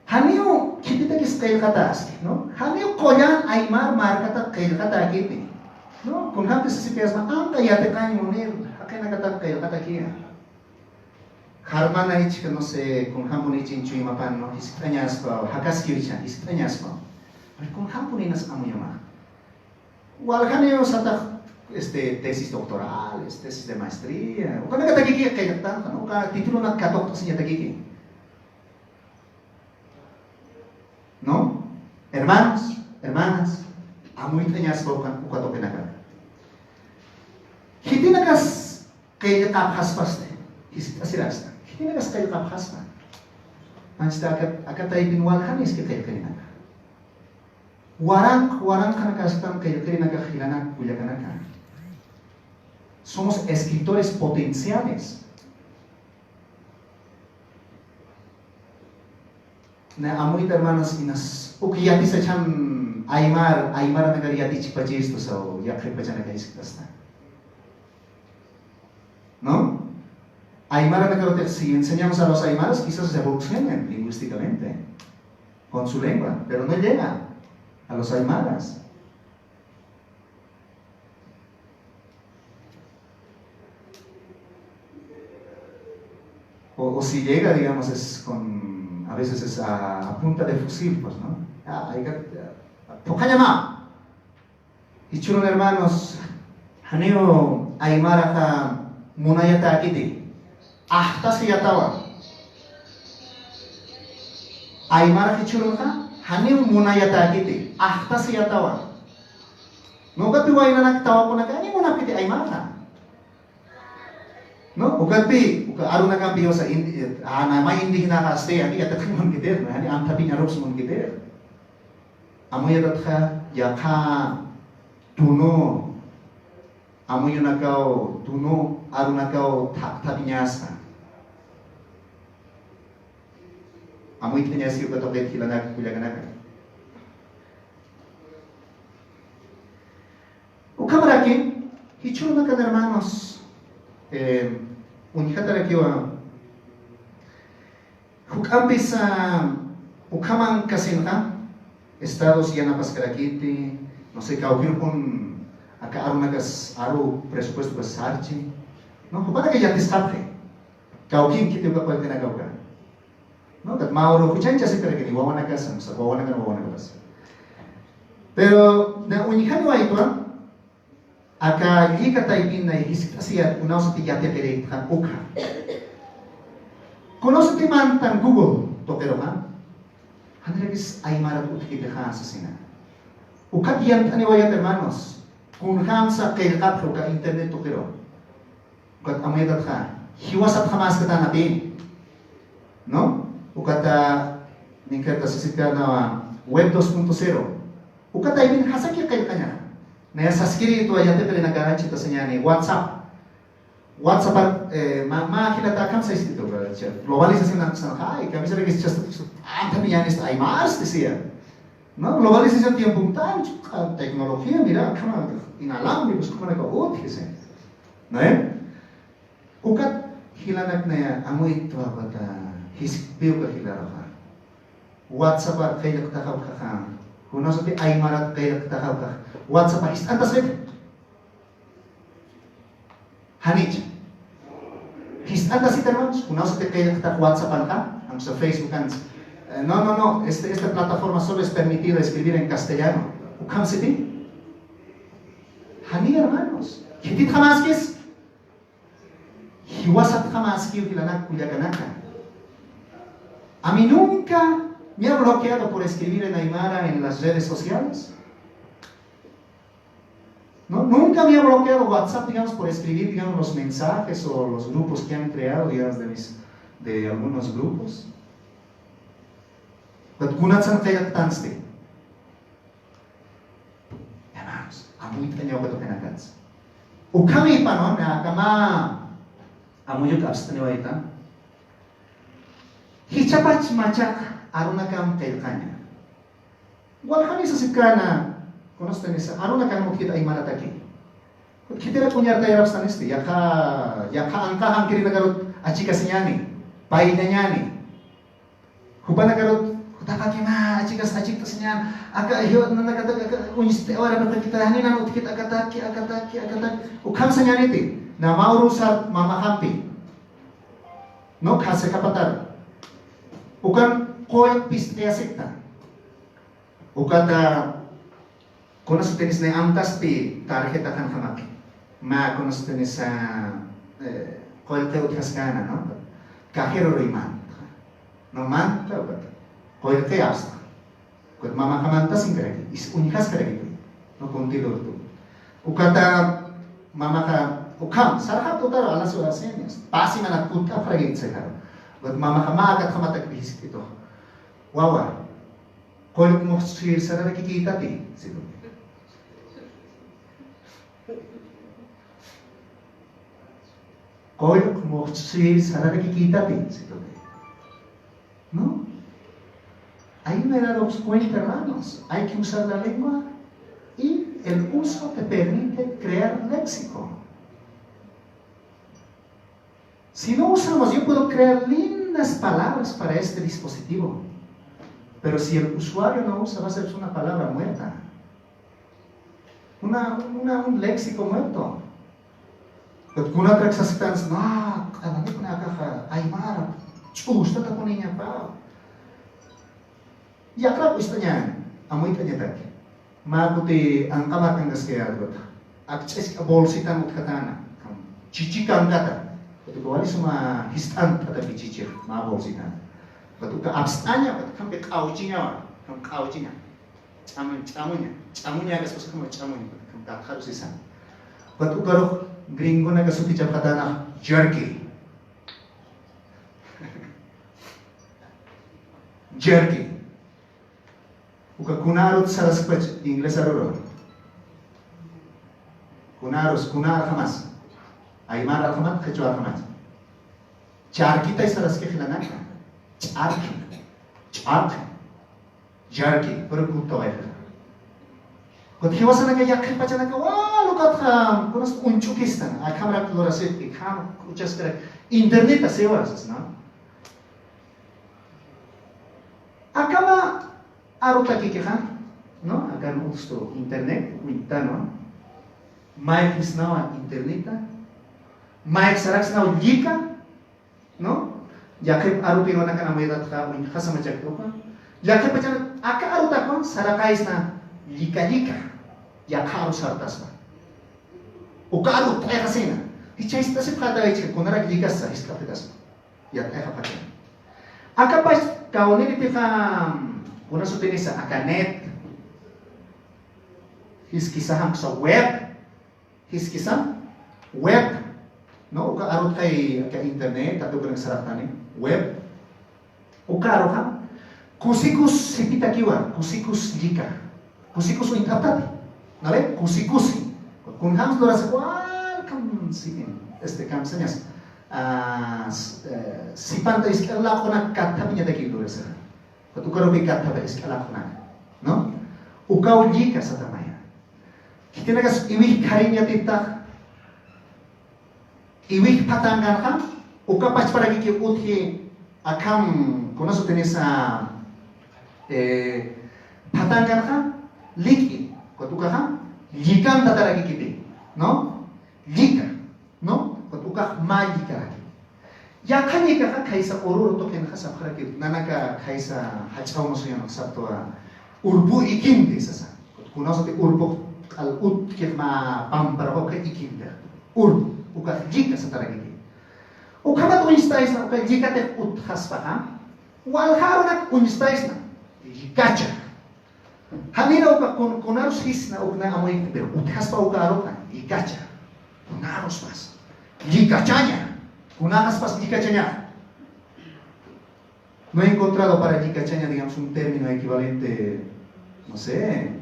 Hanyo kita kis kail kata no? Hanyo koyan aymar markata kail kata gini. No, kung hamte sa sipesma ang kayate kanyo munir, akin nagata kail kata kiya. Karma na ich no se kung hamon ich inchuy mapan no, isit anyas ko, hakas kiyo siya, isit anyas ko. Kung haponinas amo yama. Wal kaniyo sa tesis doctoral, tesis de maestría. O kana katagiki kay tan, o ka título na katok sa niya tagiki. ¿No? Hermanos, hermanas, amoy tanyas po ukato kinaka. Hindi nakas kay kaphaspas asirasta. Hindi nakas kay kaphaspas. Ansta akatay binwal kanis kay kinaka. Warang kanakastam kay kinaka hilana kuya kanaka. Somos escritores potenciales. Na amoy hermanas inas ukiyati sa chan Aymar nagariyati chipachisto sa yakhe pa chan nagaistas na. ¿No? Aymara nagarote, si enseñamos a los aymaras quizás se evolucionen lingüísticamente con su lengua, pero no llega a los aymaras. O si llega, digamos, es con, a veces es a punta de fusil, pues, ¿no? Tokayama. Ichurun hermanos, haneo aymara ka munayata akiti. Ahta siyatawa. Aymara ichurun ka, haneo munayata akiti. Ahta siyatawa. Nugat piway na nagtawa ko na ka, ani mo napiti aymara. No, ugatpi, aro na kang piyo sa na may hindi hinakaste, ani at mon gider, ani ang tabi niya ros mon gider. Amoy at ka yaka tuno. Amoy nakaw tuno, aro nakaw tabi niya sa. Amoy niya siyo katokit hilanak kuyaganaka. Ukamaraki, hichuro na ka hermanos. Unikatarakiwa Hukampi sa Ukaman kasinka Estados Yanapas Karakiti, no sé, Kaukir con acá Arunagas Aru presupuesto para Sarchi, no, para que ya te escape. Kaukin kiti uka pa kinagawga. No, kat Mauro kuchancha si Karakini, wawanagas, sa wawanagas. Pero na unikano ito aka yikatay bin na hisikasiat unaw sa tiyate pere kan uka. Kuno sa timan tan Google tokero ha. Hanregis ay marat utkita ka sa sina. Ukat yan taniwayat hermanos. Kung ham sa kailkat ka internet tokero. Ukat amayat ka. Hiwasat hamas kata natin. No? Ukat ningkata sisika na web 2.0. Ukat ay bin hasaki kail kanya. Na sa skiri ito ay yate pala nag-arrange ito sa niya ni WhatsApp. WhatsApp, makakilatakan sa istito. Globalización ng sanakay. Kami sabi kasi ang tabi yan is ay maars siya. No? Globalización tiempong tayo. Teknolohiya, mira, kama inalam, ibus ko nag-uot kasi. No eh? Ukat hilanak na yan, amoy ito apat hisikbiyo ka hilaro ka. WhatsApp at kayo katakaw ka ka. Kung nasa ti ay marat kayo katakaw ka. WhatsApp is antas rin. Hanich. His antas ito naman. Kung nasa ti kayo katakaw WhatsApp ka, ang sa Facebook kan. No. Esta plataforma solo es permitido escribir en castellano. Ukam si ti? Hani hermanos. Hitit hamaskis. Hiwasat hamaskil hilanak kuyaganaka. A mí nunca me ha bloqueado por escribir en Aymara en las redes sociales. No, nunca me ha bloqueado WhatsApp, digamos, por escribir, digamos, los mensajes o los grupos que han creado, digamos, de algunos grupos. But kunatsan kayak tanste. Hermanos, amoy tanyaw ka to kanakats. O kami pa no, na kama amoy yung kaps tanyaw ita. Hichapach machak arunakam kayak kanya. Wal kami sa sikana. Konosta nisa, ano na kamo kita ay marataki? Kita na kunyar tayo raps taniste, yaka angkahan kiri nagarot achika sinyani, paida nyani. Hupa nagarot, kutakaki ma achika sinyan, aga hiyo na nakata uniste ora na kita hani na utkit akataki. Ukam sanyani ti, na maurusat mamakampi. No kase kapatar. Ukan koy piste asikta. Ukata, con eso tienes ne antas pi tarjeta kan hamak. Ma con eso tienes koil te utkaskana, ¿no? Cajero riman. No man, koil te hasta. Kut mama kamanta singkreki, is unikas kreki. No contigo tu. Ukata mama ka ukam sarhat utaro alas urasenias. Pasi mana puta fragit sekaro. Kut mama kamagat kamatak biskito. Wawa. Koil mo sir sarara kikita ti sido. Koil mo sir sarara kikita ti sido. ¿No? Ahí me he dado cuenta, hermanos, hay que usar la lengua y el uso te permite crear léxico. Si no usamos, yo puedo crear lindas palabras para este dispositivo, pero si el usuario no usa, va a ser una palabra muerta, un léxico muerto. Kuna traxastans, no, alam ko na kaka, Aymara, chusta ta po niya pa. Ya claro, istanya, amoy tanya tadi. Makuti ang kamar kang gaskaya got. Akses ka bolsitan ut katana. Chichikan kata. Itu kawali suma histan kata bichichir, ma bolsitan. Batu ka abstanya, batu kan be kaucinya, kan kaucinya. Camunya gas pasuk mo camunya, kan tak harus sisan. Batu karo gringo na gasuti jab katana jerky. Jerky. Uka kunarut saras pech Ingles aruro. Kunarus kunar hamas. Aymar hamat kecuali hamat. Charki tai saras ke khilana. Charki. Jarki berkuto ay. Kot hiwasana ka yak pachana ka walu katham kunas unchukistan. Akamra klorasit ikam uчас kare internet asewasas na. Akama aruta kikehan, no? Akan usto internet, winta, no? Mike is now interneta. Mike sarax now lika, no? Yakip arupino na kana moedat ka win kasama jak to ka. Yakip pa aka aruta ko sarakais na lika. Yakharu sartas na. Uka arut ay kasi na. Hichais ta sip kada ich kunara likas sa iska pedas. Yak ay kapatid. Aka pa kauni pika una sutini sa akanet, hiskisaham sa web, web, no? Uka arot kay internet, ato ka nagsaratan web, uka arot ha, kusikus sipita kiwa, kusikus lika, kusikus uintaptati, nare? Kusikusi, kung hams lora sa kam sigin, kam senyas, sipanta iskala ko na katabi niya daki lora sa. Tukaro bigat pada iskala kuna, no? Ukau lika sa tamaya. Kita nagas iwih karinya titak, iwih patangan ka, uka pas para kiki uthi akam kuna so tenesa patangan ka, liki, kotuka ka, likan tatara kiki, no? Lika, no? Kotuka malika. Yakani ka kaisa oruro to ken khasa kharakit nanaka kaisa hachau mosuya maksatwa urbu ikindi sasa kuna sote urbu al ut ke ma pamparabo ke ikinda urbu uka jika sataragi ukama to instais na uka jika te ut khaspa ha wal haruna unstais na jikacha hamina uka kunarus hisna ukna amoy te ut khaspa uka aroka jikacha kunarus mas jikachanya. Unas pas jicachaña. No he encontrado para jicachaña, digamos, un término equivalente, no sé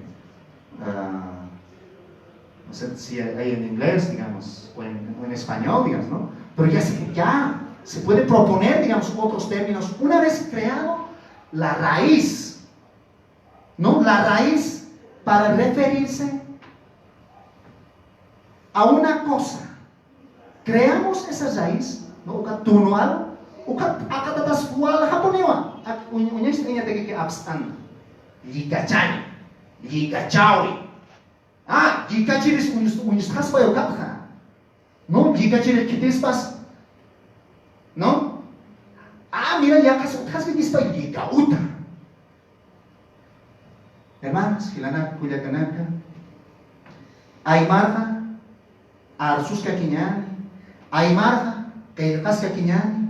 si hay en inglés, digamos, o en español, digamos, ¿no? Pero ya se puede proponer, digamos, otros términos. Una vez creado la raíz, ¿no? La raíz para referirse a una cosa. Creamos esa raíz, no uka tunual, uka akatatas wal haponiwa. Unya istinya tege ke abstan. Jikachawi. Jikachiris unyus khaspa yo kapha. No, jikachiris kitispas. No? Mira ya khas dispa jikauta. hermanas, Hilanak Kuyakanaka, Aymarja, Arsuska Kiñani, Aymarja, Kailkaska Kiñani.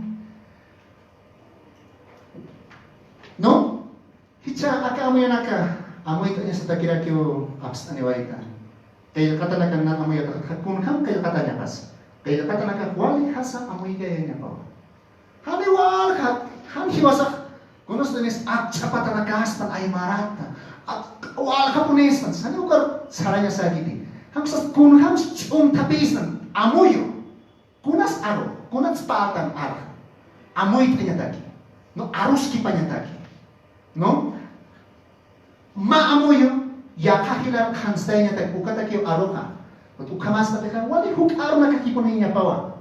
No? Hicha acá amoy naka, amoy tanya sa takira kyo abstani waita. Kailkata naka na amoy kunham kailkata nyakas. Kailkata naka wali hasa amoy kaya niya pa. Hani wal hat, han hiwasak. Kunos tenis chapata nakastan ay marata. Wal kapunistan, sani ukar saranya sagiti. Hamsas kunham tapis amoyo. Kunas aro, kunas patan ar. Amoy tanya taki. No arus ki panya taki. No? Maamoyo, yakahilar kanstay niya tayo, ukata kayo aroha. At ukamas na tayo, wali hukaro na kakipunin niya pawa.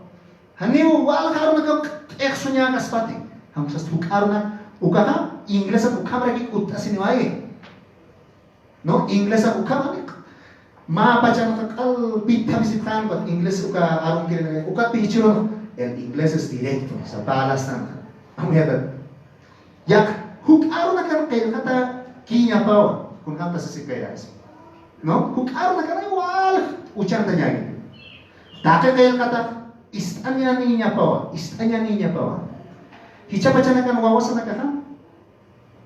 Haniw, wala karo na ka-ekso niya kaspati. Hamsas hukaro na, ukaka, Ingles at ukam ragi utasin niwaye. No? Ingles at ukam, maapa dyan kakal, pita bisitahan ko, Ingles uka arong kiri na ukat pihichiro, el Ingles es directo, sa balas na. Amuyatan. Yak, hukaro na kan kayo kata kinya pawa kung kanta sa sikayas. No? Hukaro na kan wal ucang tanyagi. Taka kayo kata istanya niya pawa, istanya niya pawa. Hicha pa na kan wawasan na kata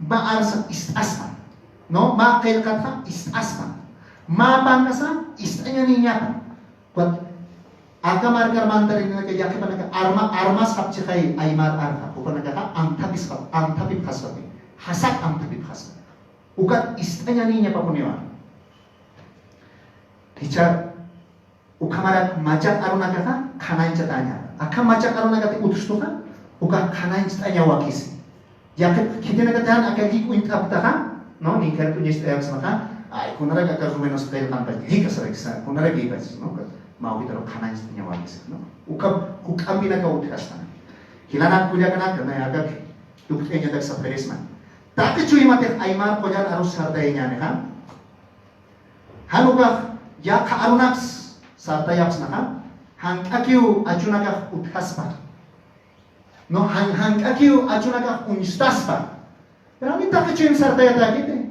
baar sa istasman. No? Ma kayo kata istasman. Ma pangkasa istanya niya pa. Kwat aga margar mandarin na kaya pa na armas hapchi kay aymar arha. Kupa na kata ang tapip kaswati. Hasak ang tapip hasak. Ukat istanya niya pa puniwa. Hicha ukamarak majak aro na kata kanain catanya. Aka majak aro na kata utus to ka. Uka kanain catanya wakisi. Yakat kita na katahan aka liku intap ta ka. No, ni kaya punya istayak sama ka. Ay kunara ka rumenos kayo kan pa. Lika sa reksa. Kunara gipas. No, mau kita ro kanain catanya wakisi. No, ukam bina ka utas na. Hilanak kuya kana kana agak dukte nya tak sa peresman. Tapi cuy mati aymar kojan arus sartai nya ne kan. Hanuka ya ka arunaps sartai yaps na kan. Hang akiu ajunaka uthaspa. No hang akiu ajunaka unistaspa. Pero ni tak cuy sartai ta kite.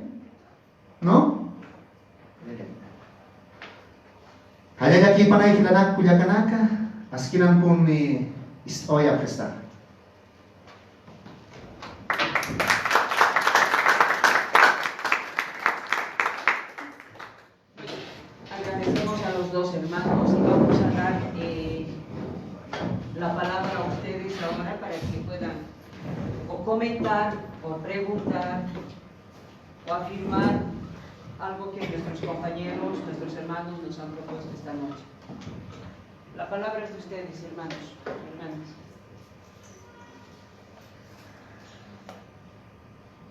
No? Halaga ki panay hilanak kuya kanaka askinan pun ni istoya presta. Agradecemos a los dos hermanos y vamos a dar la palabra a ustedes ahora para que puedan o comentar o preguntar o afirmar algo que nuestros compañeros, nuestros hermanos nos han propuesto esta noche. La palabra es de ustedes, hermanos, hermanas.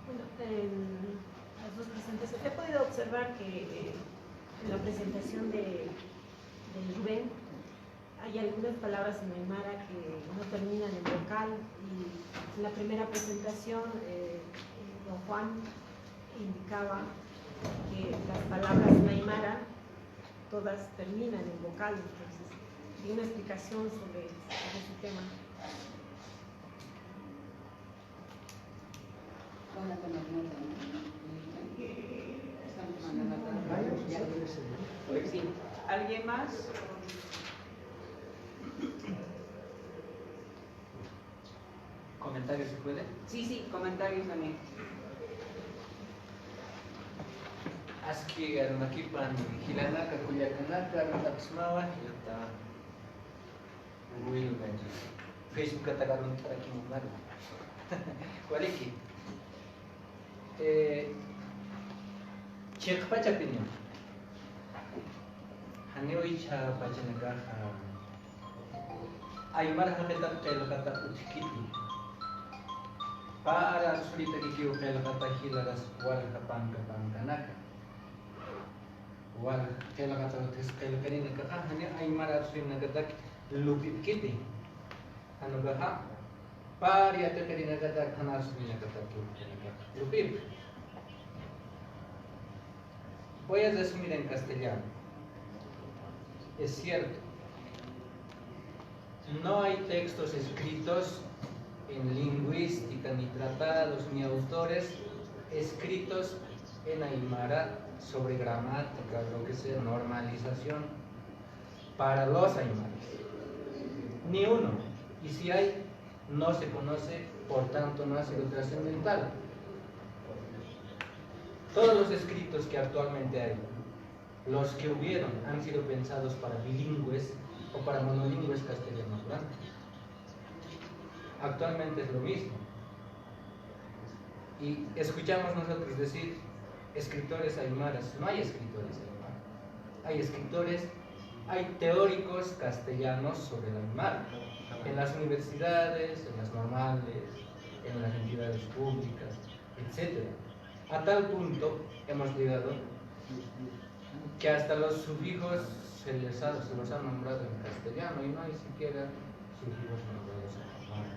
Bueno, las dos presentaciones. He podido observar que en la presentación de Rubén hay algunas palabras en aymara que no terminan en vocal, y en la primera presentación don Juan indicaba que las palabras en aymara todas terminan en vocal. Entonces, y una explicación sobre ese tema. Sí. ¿Alguien más? ¿Comentarios se puede? Sí, comentarios también. Aski makipan hilanaka kuyakanaka tapismawa yata Google ganji Facebook katakarun taraki mumaru waliki Chek pacha pinyo Hanyoicha pacha nagaha Aymar haketak kailakata utkiti para sulita kikiyo kailakata hilaras wal kapang kanaka wal kailakata utis kailakarin nagkaka hanya Aymar sulita nagadak lupit kiti ano gaha pari at karin nagadak hanas nagadak lupit. Voy a resumir en castellano. Es cierto, no hay textos escritos en lingüística, ni tratados, ni autores escritos en aymara sobre gramática, lo que sea, normalización para los aymaras. Ni uno. Y si hay, no se conoce, por tanto no ha sido trascendental. Todos los escritos que actualmente hay, los que hubieron, han sido pensados para bilingües o para monolingües castellanos, ¿verdad? Actualmente es lo mismo. Y escuchamos nosotros decir escritores aymaras. No hay escritores aymaras. Hay escritores, hay teóricos castellanos sobre el aymara. En las universidades, en las normales, en las entidades públicas, etc. A tal punto hemos llegado que hasta los sufijos se los ha nombrado en castellano y no hay siquiera sufijos nombrados en aymara.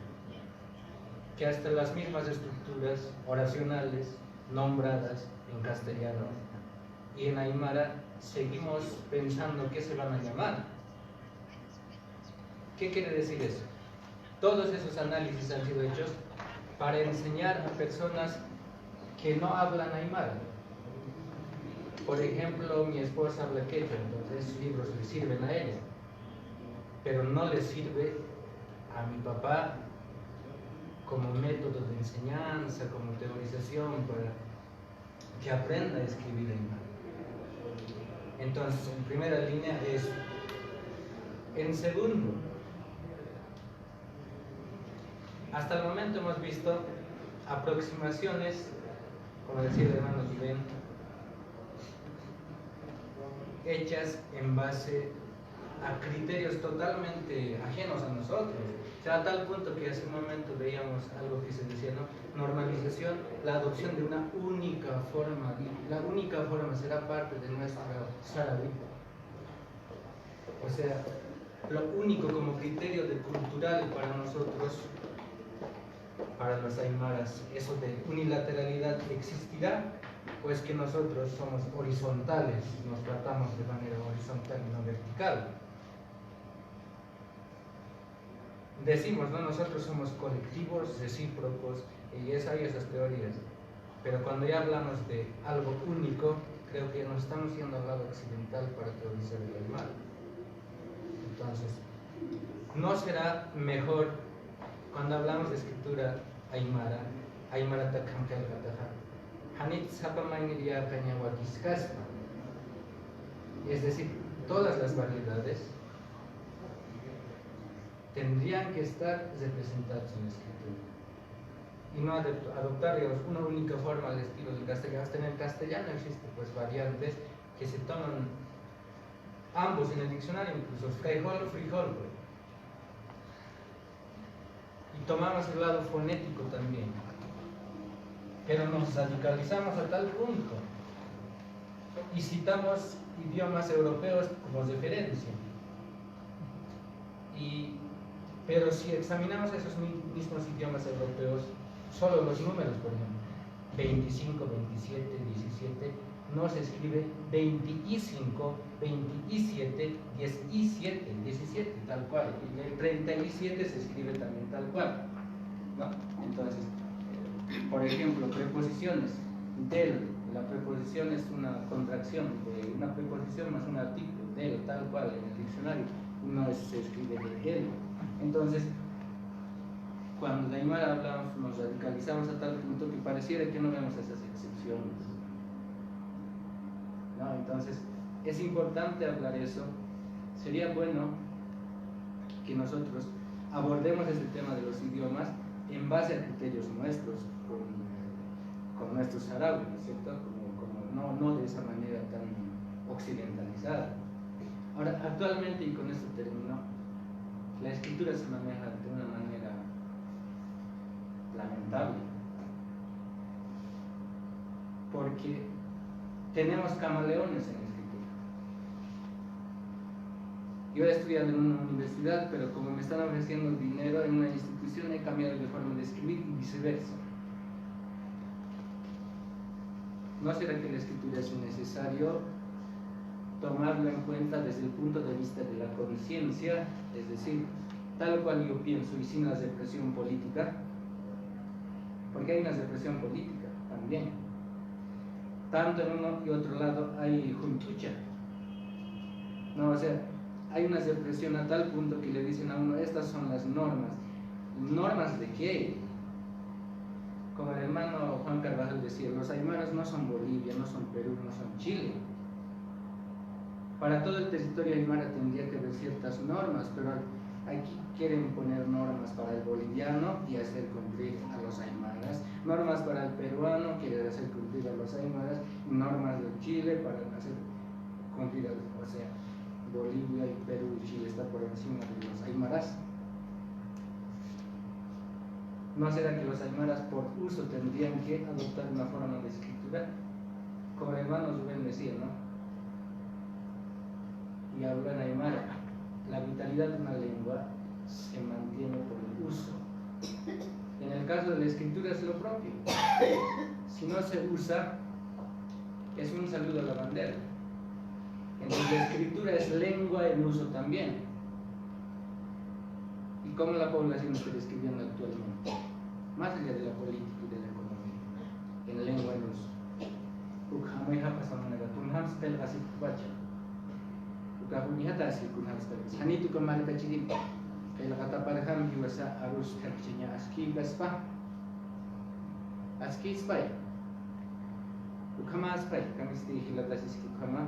Que hasta las mismas estructuras oracionales nombradas en castellano y en aymara seguimos pensando qué se van a llamar. ¿Qué quiere decir eso? Todos esos análisis han sido hechos para enseñar a personas que no hablan aymara. Por ejemplo, mi esposa habla quechua, entonces esos libros le sirven a ella, pero no le sirve a mi papá como método de enseñanza, como teorización, para que aprenda a escribir aymara. Entonces, en primera línea es. En segundo, hasta el momento hemos visto aproximaciones, como decía el hermano Rubén, hechas en base a criterios totalmente ajenos a nosotros. O sea, a tal punto que hace un momento veíamos algo que se decía, ¿no? Normalización, la adopción de una única forma, y la única forma será parte de nuestra saraví. O sea, lo único como criterio de cultural para nosotros, para los aymaras, eso de unilateralidad existirá, o es que nosotros somos horizontales, nos tratamos de manera horizontal y no vertical. Decimos, ¿no? Nosotros somos colectivos, recíprocos, y hay esas teorías, pero cuando ya hablamos de algo único, creo que nos estamos yendo al lado occidental para teorizar el aymara. Entonces, ¿no será mejor cuando hablamos de escritura aymara, aymara takamkel kataha, hanit sapamainiria kañahuaquiscaspa? Es decir, todas las variedades tendrían que estar representadas en la escritura y no adoptar, digamos, una única forma al estilo del castellano. Hasta en el castellano existen pues variantes que se toman ambos en el diccionario, incluso frijol, pues. Y tomamos el lado fonético también, pero nos radicalizamos a tal punto y citamos idiomas europeos como referencia. Pero si examinamos esos mismos idiomas europeos, solo los números, por ejemplo, 25, 27, 17, no se escribe 25, 27, 17, 17, tal cual. Y el 37 se escribe también tal cual, ¿no? Entonces, por ejemplo, preposiciones. Del, la preposición es una contracción de una preposición más un artículo, del, tal cual, en el diccionario. No se escribe del. Entonces, cuando de aymara hablamos, nos radicalizamos a tal punto que pareciera que no vemos esas excepciones, ¿no? Entonces, es importante hablar eso. Sería bueno que nosotros abordemos este tema de los idiomas en base a criterios nuestros, con nuestros sarabes, ¿no es cierto? No de esa manera tan occidentalizada. Ahora, actualmente, y con esto termino, la escritura se maneja de una manera lamentable, porque tenemos camaleones en la escritura. Yo he estudiado en una universidad, pero como me están ofreciendo dinero en una institución, he cambiado de forma de escribir y viceversa. ¿No será que la escritura es necesario tomarlo en cuenta desde el punto de vista de la conciencia, es decir, tal cual yo pienso y sin la represión política? Porque hay una represión política también. tanto en uno y otro lado hay juntucha. No, o sea, hay una represión a tal punto que le dicen a uno, estas son las normas. ¿Normas de qué? Como el hermano Juan Carvajal decía, los aymaras no son Bolivia, no son Perú, no son Chile. Para todo el territorio aymara tendría que haber ciertas normas, pero aquí quieren poner normas para el boliviano y hacer cumplir a los aymaras, normas para el peruano, quieren hacer cumplir a los aymaras, normas de Chile para hacer cumplir a los, o sea, Bolivia y Perú y Chile está por encima de los aymaras. ¿No será que los aymaras por uso tendrían que adoptar una forma de escritura? Como el hermano Rubén decía, ¿no? Y hablan aymara. La vitalidad de una lengua se mantiene por el uso. En el caso de la escritura es lo propio. Si no se usa, es un saludo a la bandera. Entonces la escritura es lengua en uso también. ¿Y cómo la población está escribiendo actualmente? Más allá de la política y de la economía, en lengua en uso. Hanituka markachidim, el gataparham yuasa arus kakchinya aski gaspa, aski spy, ukama spy, kamisti hilatasiski ukama,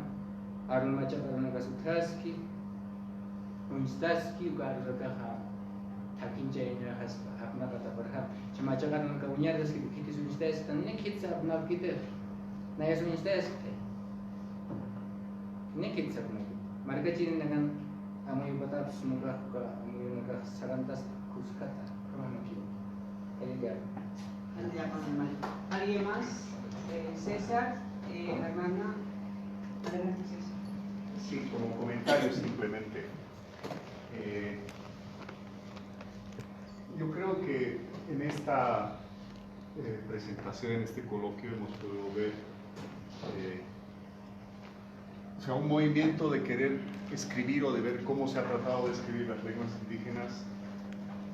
arun macha arun gasutaski, unstaski ugarakaha, takinjanya haspa, hapna gataparham, chamacha arun kaunyardaski kitis unstas, tanne kitsa apna kite, nayas unstas, ne kitsa apna. Mereka ciri dengan amoy batap semoga ke amoy negara sarantas kuskata kemana kilo. ¿Alguien más? César, hermana. Adelante, César. Sí, como comentario simplemente. Yo creo que en esta presentación, en este coloquio, hemos podido ver o sea, un movimiento de querer escribir o de ver cómo se ha tratado de escribir las lenguas indígenas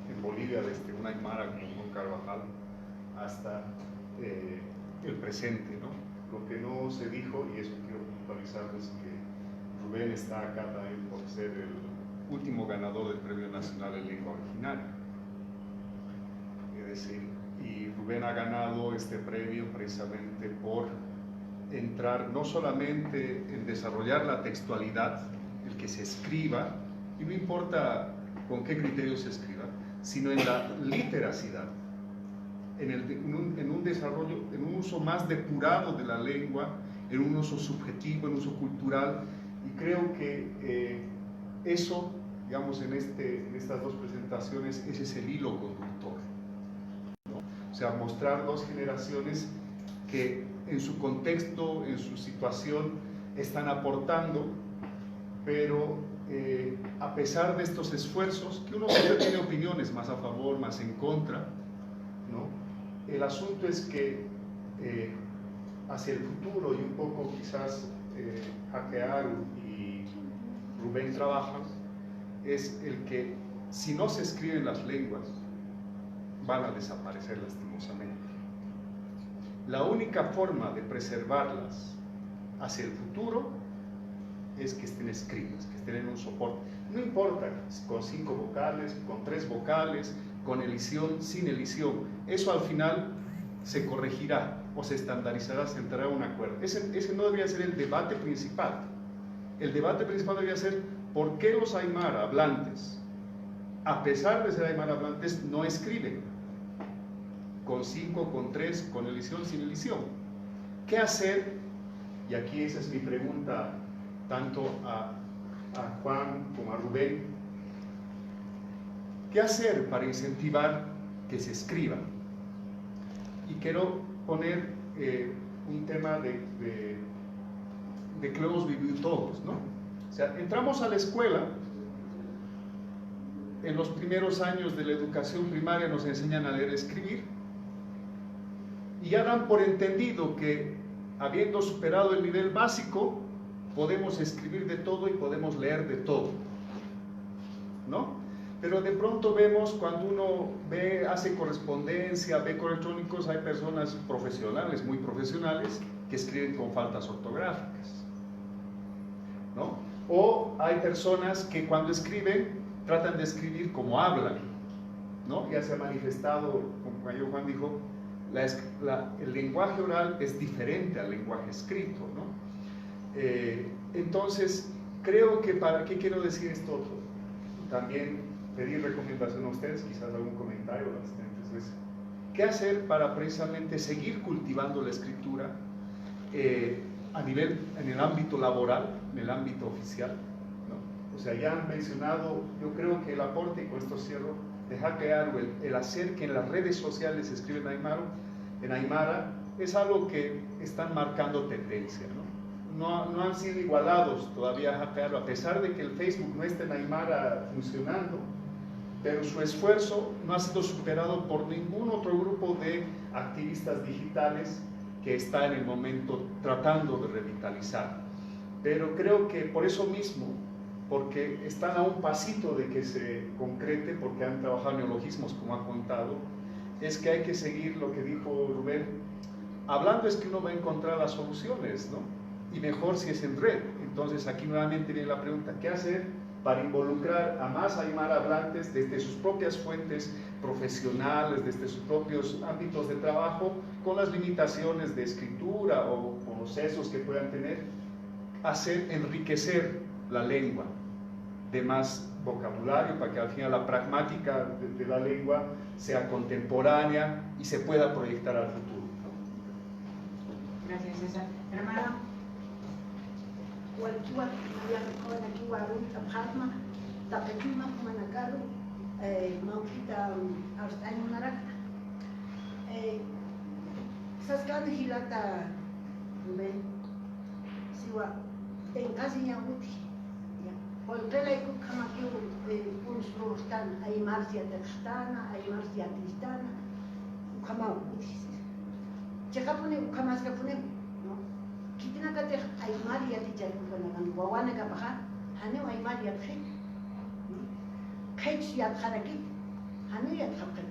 en Bolivia, desde un aymara como Juan Carvajal hasta el presente, ¿no? Lo que no se dijo, y eso quiero puntualizar, es que Rubén está acá también por ser el último ganador del Premio Nacional de Lengua Originaria. Es decir, y Rubén ha ganado este premio precisamente por entrar no solamente en desarrollar la textualidad, el que se escriba, y no importa con qué criterio se escriba, sino en la literacidad, en un desarrollo, en un uso más depurado de la lengua, en un uso subjetivo, en un uso cultural, y creo que eso, digamos, en estas dos presentaciones, ese es el hilo conductor, ¿no? O sea, mostrar dos generaciones que en su contexto, en su situación, están aportando, pero a pesar de estos esfuerzos, que uno siempre tiene opiniones más a favor, más en contra, ¿no? El asunto es que hacia el futuro, y un poco quizás Hackearu y Rubén trabajan, es el que si no se escriben las lenguas, van a desaparecer lastimosamente. La única forma de preservarlas hacia el futuro es que estén escritas, que estén en un soporte. No importa, con 5 vocales, con 3 vocales, con elisión, sin elisión. Eso al final se corregirá o se estandarizará, se entrará a un acuerdo. Ese no debería ser el debate principal. El debate principal debería ser por qué los aymara hablantes, a pesar de ser aymara hablantes, no escriben. Con 5, con 3, con elisión, sin elisión. ¿Qué hacer? Y aquí esa es mi pregunta tanto a Juan como a Rubén. ¿Qué hacer para incentivar que se escriba? Y quiero poner un tema de que lo hemos vivido todos, ¿no? O sea, entramos a la escuela, en los primeros años de la educación primaria nos enseñan a leer y escribir, y ya dan por entendido que, habiendo superado el nivel básico, podemos escribir de todo y podemos leer de todo, ¿no? Pero de pronto vemos, cuando uno hace correspondencia, ve correo electrónicos, hay personas profesionales, muy profesionales, que escriben con faltas ortográficas, ¿no? O hay personas que cuando escriben tratan de escribir como hablan, ¿no? Ya se ha manifestado, como ayer Juan dijo, el lenguaje oral es diferente al lenguaje escrito, ¿no? Entonces, creo que ¿qué quiero decir esto? También pedir recomendación a ustedes, quizás algún comentario a los asistentes. ¿Qué hacer para precisamente seguir cultivando la escritura en el ámbito laboral, en el ámbito oficial, ¿no? O sea, ya han mencionado, yo creo que el aporte, y con esto cierro, de Jaque Aru, el hacer que en las redes sociales se escribe en Aymara, es algo que están marcando tendencia, ¿no? No han sido igualados todavía Jaque Aru, a pesar de que el Facebook no esté en Aymara funcionando, pero su esfuerzo no ha sido superado por ningún otro grupo de activistas digitales que está en el momento tratando de revitalizar. Pero creo que por eso mismo, porque están a un pasito de que se concrete, porque han trabajado neologismos, como ha contado, es que hay que seguir lo que dijo Rubén. Hablando es que uno va a encontrar las soluciones, ¿no? Y mejor si es en red. Entonces aquí nuevamente viene la pregunta, ¿qué hacer para involucrar a más aymara hablantes desde sus propias fuentes profesionales, desde sus propios ámbitos de trabajo, con las limitaciones de escritura o procesos que puedan tener, enriquecer la lengua de más vocabulario para que al final la pragmática de la lengua sea contemporánea y se pueda proyectar al futuro? Gracias, César. Hermana. Kitina kate aymar yati jarkunagan wawana ka baha hane aymar yathe khech yat kharaki hane yat khapre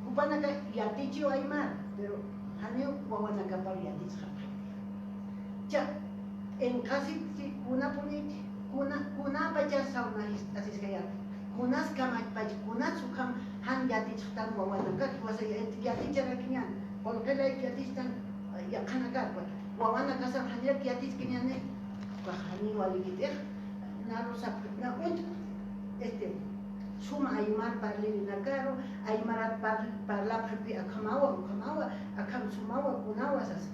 upana ka yati chi aymar pero hane wawana ka par yati khapre cha en casi una punit kuna bacha sauna asis kayat kunas kama bach kunat sukam han yati khtan wawana ka wasa yati jarakinya polkela yati stan yakana ka wawana kasar hanya kiatis kinyane bahani wali gitu naru sapna und suma aymar parli nakaro aymarat parla prepi akamawa akam sumawa kunawa sas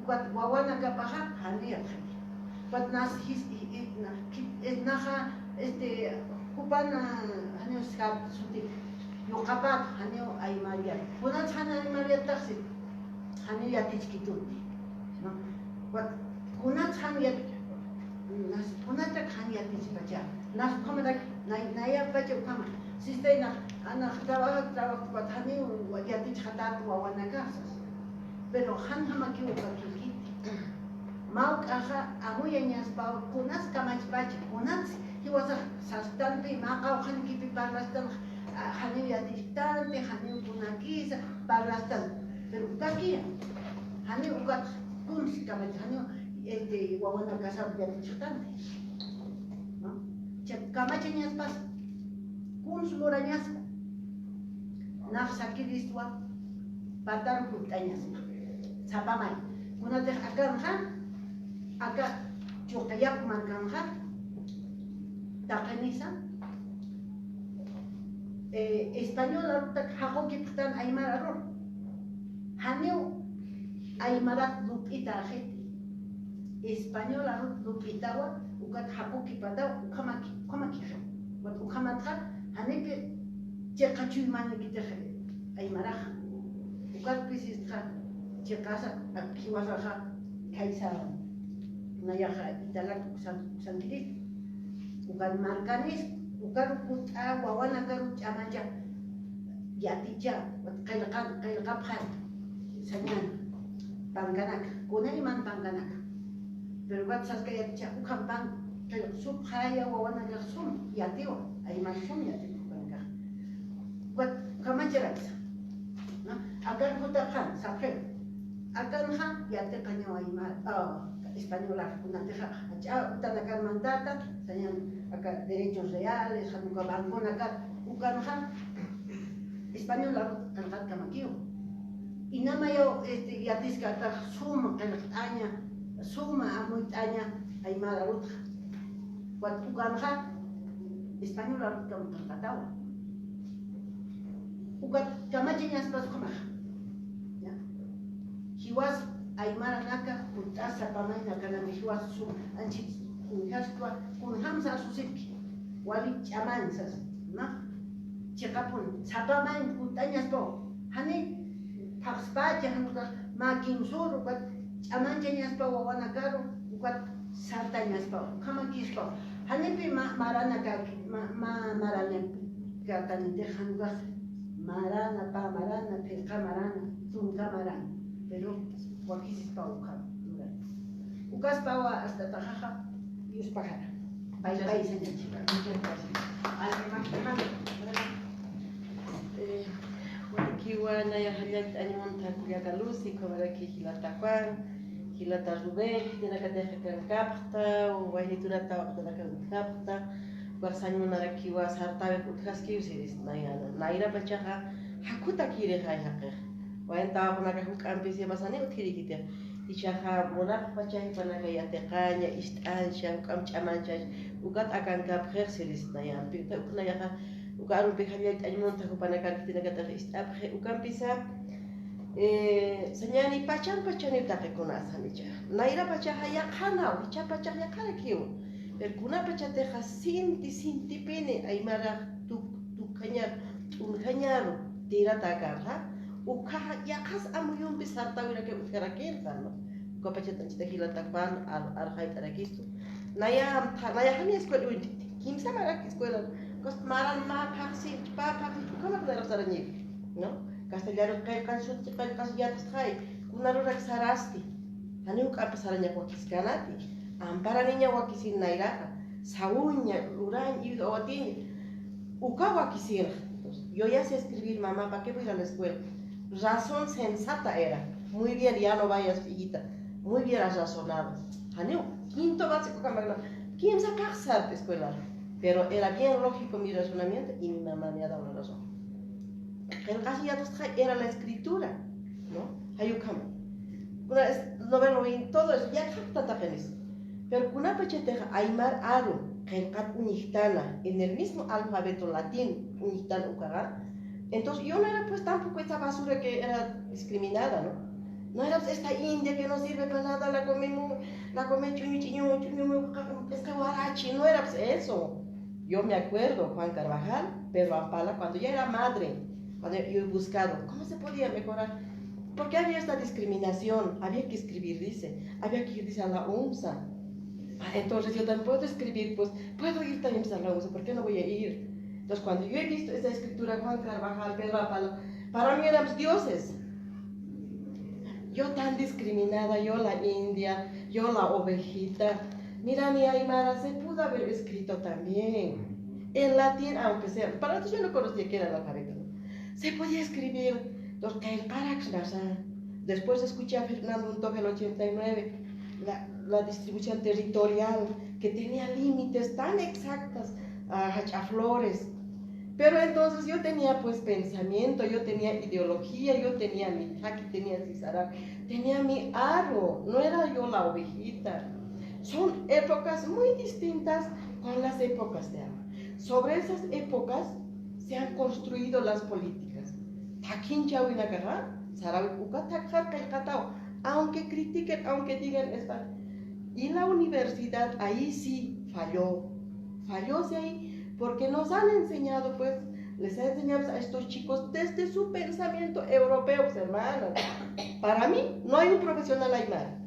wat wawana ka baha hanya wat nas his naha kupana hanya skat suti yuqabat hanya aymaria punat hanya aymaria taksi hanya yatis kituti no, what kunat hanyat, nas kunat hanyat is baca, nas komadak naya baca kama, sistem anak trabajo what hani yatis hatat wawana casas, pero han hamaki ukakiki, mauk aha amuyanyas pau kunas kamais baca kunat he was a sastante makau han kipi parlastan hani yatis tante hani kunakisa parlastan, pero ukakia hani ukat kunsi kamachano wawana kasar de chutante no kamachanyas pas kuns loranyas nach sakilistwa patar kutanyas sapamay kuna de akan aka chokayak mankan takanisa español arutak hago kitan aymar aror haneu aymarat lupita gente español arut lupitawa ukat hakuki pataw ukamaki wat ukamatha haneke chekachu mani kite aymaraja ukat pisis tra chekasa akiwasaja kaisa nayaja italak sankirit ukat markanis ukat puta wawana karu chamaja yaticha wat qailqab sanyan Panganak, kunay man panganak. Pero wat sas kaya cha ukampan, kaya sup haya wawana ka sum yatiwa, ay man sum yatiwa pangka. Wat kamachirat. No, agar kutakan sakre. Hakanja, ya te cañó Aymara, española, una teja, Tanacar Mandata, tenían acá derechos reales, Hanuka Bancona acá, Ukanja, española, Cantat Camaquio. Y nada más yo, ya te suma en aña, suma a muy aña, Aymara Ruta. Cuando Ukanja, española, Cantatao. Ukat Camachinas Pascomaja. He was Aymara Naka, Utasa Pamaina Kanami, he was so, and she kun Hamza Susipi, Wali Chamansas, na Chekapun, Sapamain, Utanyas Po, Honey, Paxpaja, Makin Suru, but Amanjanias Po, Wanakaro, what Sartanias Po, Kamakis Po, Hanepi Maranaka, Marana Katanite Hangas, Marana, Pa Marana, Pilka Marana, Tunka Marana. Pero wakis pauka duran. Ukas pawa hasta tajaja y us pagara. Bye bye señor. Muchas gracias. ¿Alguien más? Kiwa na ya halat anyon ta kuya galusi ko bara ki hilata kwan hilata Rubén tiene que dejar que capta o va a ir a ta de la que capta guarsanyo na kiwa sarta be utkas ki usiris na ya na ira pachaja hakuta kire hay hakir وين تعبنا كهوك أم بيسي مثلا وتكري كده يشاها مناق بتشاهي فنا كي يتقانيا إشتان شاك أم تأمان شاش وقد أكان كابخير سيرسنا يا أم بيتا وكنا ياها وكانوا بيخليت أجمون تكو فنا كان كتير كده إشتابخي وكان بيسا سنياني بتشان يبتاعي كنا أساميجا نايرا بتشاها يا خاناو يشا بتشاها يا كاركيو perkuna بتشاها سنتي بيني أي مرة تكنيار تيرا تاكارها ukaha yakas amuyum besar tawira ke utkaraker kano ko pachet anchita hila takpan arhait arakisto naya hani escuela kimsa marak escuela kos maran ma paksi pa kama kudara sarani no castellano kay kanshut kay kasiyat khay kunaro raksarasti hani uka pasaranya ko kiskanati ampara niña wakisin nairaha sauña uran y otin uka wakisin yo ya sé escribir mamá para qué voy a la escuela. Razón sensata era. Muy bien, ya no vayas, hijita. Muy bien has razonado. Haneu, quinto básico camarada. ¿Quién saca esa escuela? Pero era bien lógico mi razonamiento y mi mamá me ha dado la razón. El caso ya era la escritura, ¿no? Hayukam. Noveno y todo eso, ya capta feliz. Pero una pecheteja, Aymar Aru, Kelkat Unichtana, en el mismo alfabeto latín, Unichtana Ukaga. Entonces yo no era pues tampoco esta basura que era discriminada, ¿no? No era pues, esta india que no sirve para nada, la come chuñu, este guarachi, no era pues eso. Yo me acuerdo, Juan Carvajal, Pedro Ampala, cuando ya era madre, cuando yo he buscado, ¿cómo se podía mejorar? Porque había esta discriminación, había que escribir, dice, había que ir, dice, a la UNSA. Entonces yo también puedo escribir, pues puedo ir también pues, a la UNSA, ¿por qué no voy a ir? Entonces, cuando yo he visto esa escritura, Juan Carvajal, Pedro Apalo, para mí eran dioses. Yo tan discriminada, yo la india, yo la ovejita. Mira, mi Aymara se pudo haber escrito también en latín, aunque sea. Para entonces yo no conocía que era el alfabeto, ¿no? Se podía escribir los Kailparaxnasa. Después escuché a Fernando Untoje el 89, la distribución territorial, que tenía límites tan exactas a flores. Pero entonces yo tenía pues pensamiento, yo tenía ideología, yo tenía mi taqui, tenía cisara, tenía mi aro, no era yo la ovejita. Son épocas muy distintas con las épocas de ahora. Sobre esas épocas se han construido las políticas. Aunque critiquen, aunque digan esta. Y la universidad ahí sí falló ahí. Porque nos han enseñado, pues, les han enseñado a estos chicos desde su pensamiento europeo, pues, hermanos. Para mí, no hay un profesional aymara,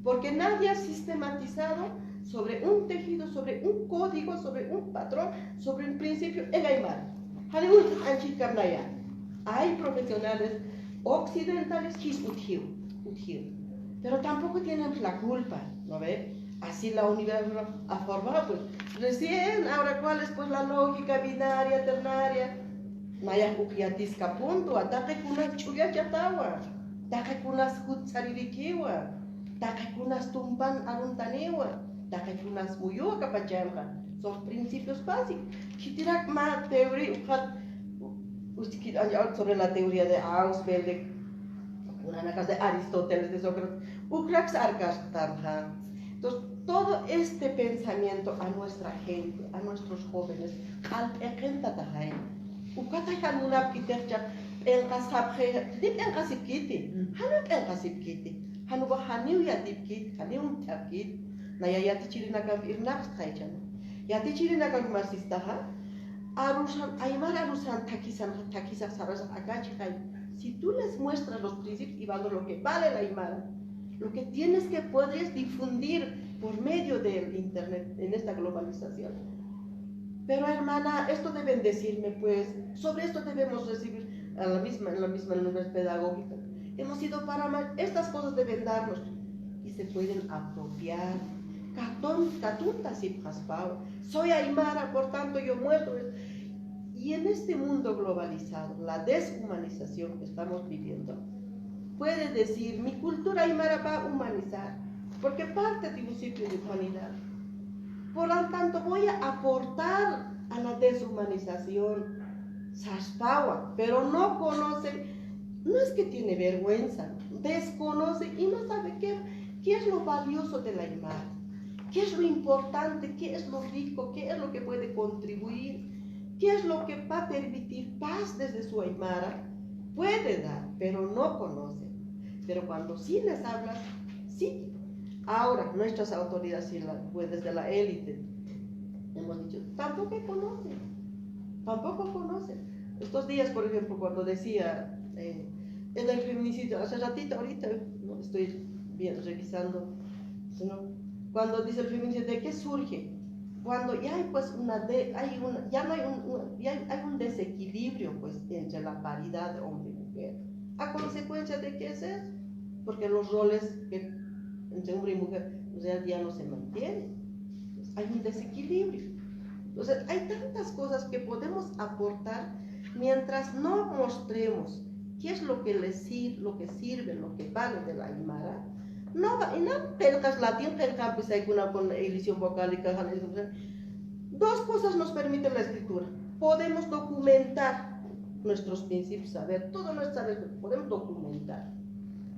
porque nadie ha sistematizado sobre un tejido, sobre un código, sobre un patrón, sobre un principio en aymara. Hay profesionales occidentales que es pero tampoco tienen la culpa, ¿no ve? Así la universidad ha formado, pues, recién, ahora cuál es pues la lógica binaria, ternaria. Maya ukiatisca punto, ataque con una chuya chatawa. Dakakunas hutsaririkiwa, dakakunas tumpan aruntanewa, dakakunas muyua kapachamka. Son principios básicos. Kitirak ma teoría, sobre la teoría de Ausubel, de Aristóteles, de Sócrates, Ukrax Arcastarja. Entonces, todo este pensamiento a nuestra gente, a nuestros jóvenes, al Ekentatahay, Ukatahan una arquitectura, en Casabje, dip en Casipkiti, Hanuk en Casipkiti, Hanuba Haniu Yatipkit, Hanium Tapkit, Nayayati Chirinakam Irnax Taichan, Yati Chirinakam Marsistaha, Arusan, Aymara Arusan, Takisan, Takisa Saras, Akachai. Si tú les muestras los principios y valor, lo que vale la Aymara, lo que tienes que podrías difundir por medio del internet en esta globalización. Pero hermana, esto deben decirme, pues, sobre esto debemos recibir en la misma universidad pedagógica. Hemos ido para mal, estas cosas deben darnos y se pueden apropiar. Soy Aymara, por tanto yo muestro. Y en este mundo globalizado, la deshumanización que estamos viviendo, puede decir, mi cultura aymara va a humanizar, porque parte de un sitio de humanidad. Por lo tanto, voy a aportar a la deshumanización. Saspawa, pero no conoce, no es que tiene vergüenza, desconoce y no sabe qué es lo valioso de la aymara, qué es lo importante, qué es lo rico, qué es lo que puede contribuir. ¿Qué es lo que va a permitir paz desde su aymara? Puede dar, pero no conoce. Pero cuando sí les hablas, sí. Ahora, nuestras autoridades, pues desde la élite, hemos dicho, tampoco conocen. Estos días, por ejemplo, cuando decía en el feminicidio, hace ratito, ahorita, ¿no? Estoy revisando, ¿no? Cuando dice el feminicidio, ¿de qué surge? Cuando ya hay pues hay un desequilibrio pues entre la paridad de hombre y mujer. ¿A consecuencia de qué es eso? Porque los roles entre hombre y mujer ya no se mantienen. Entonces, hay un desequilibrio. Entonces hay tantas cosas que podemos aportar mientras no mostremos qué es lo que sirve, lo que vale de la aymara. No, y no percas latín, percas con edición vocálica. Dos cosas nos permite la escritura. Podemos documentar nuestros principios, saber, todo nuestro saber, podemos documentar.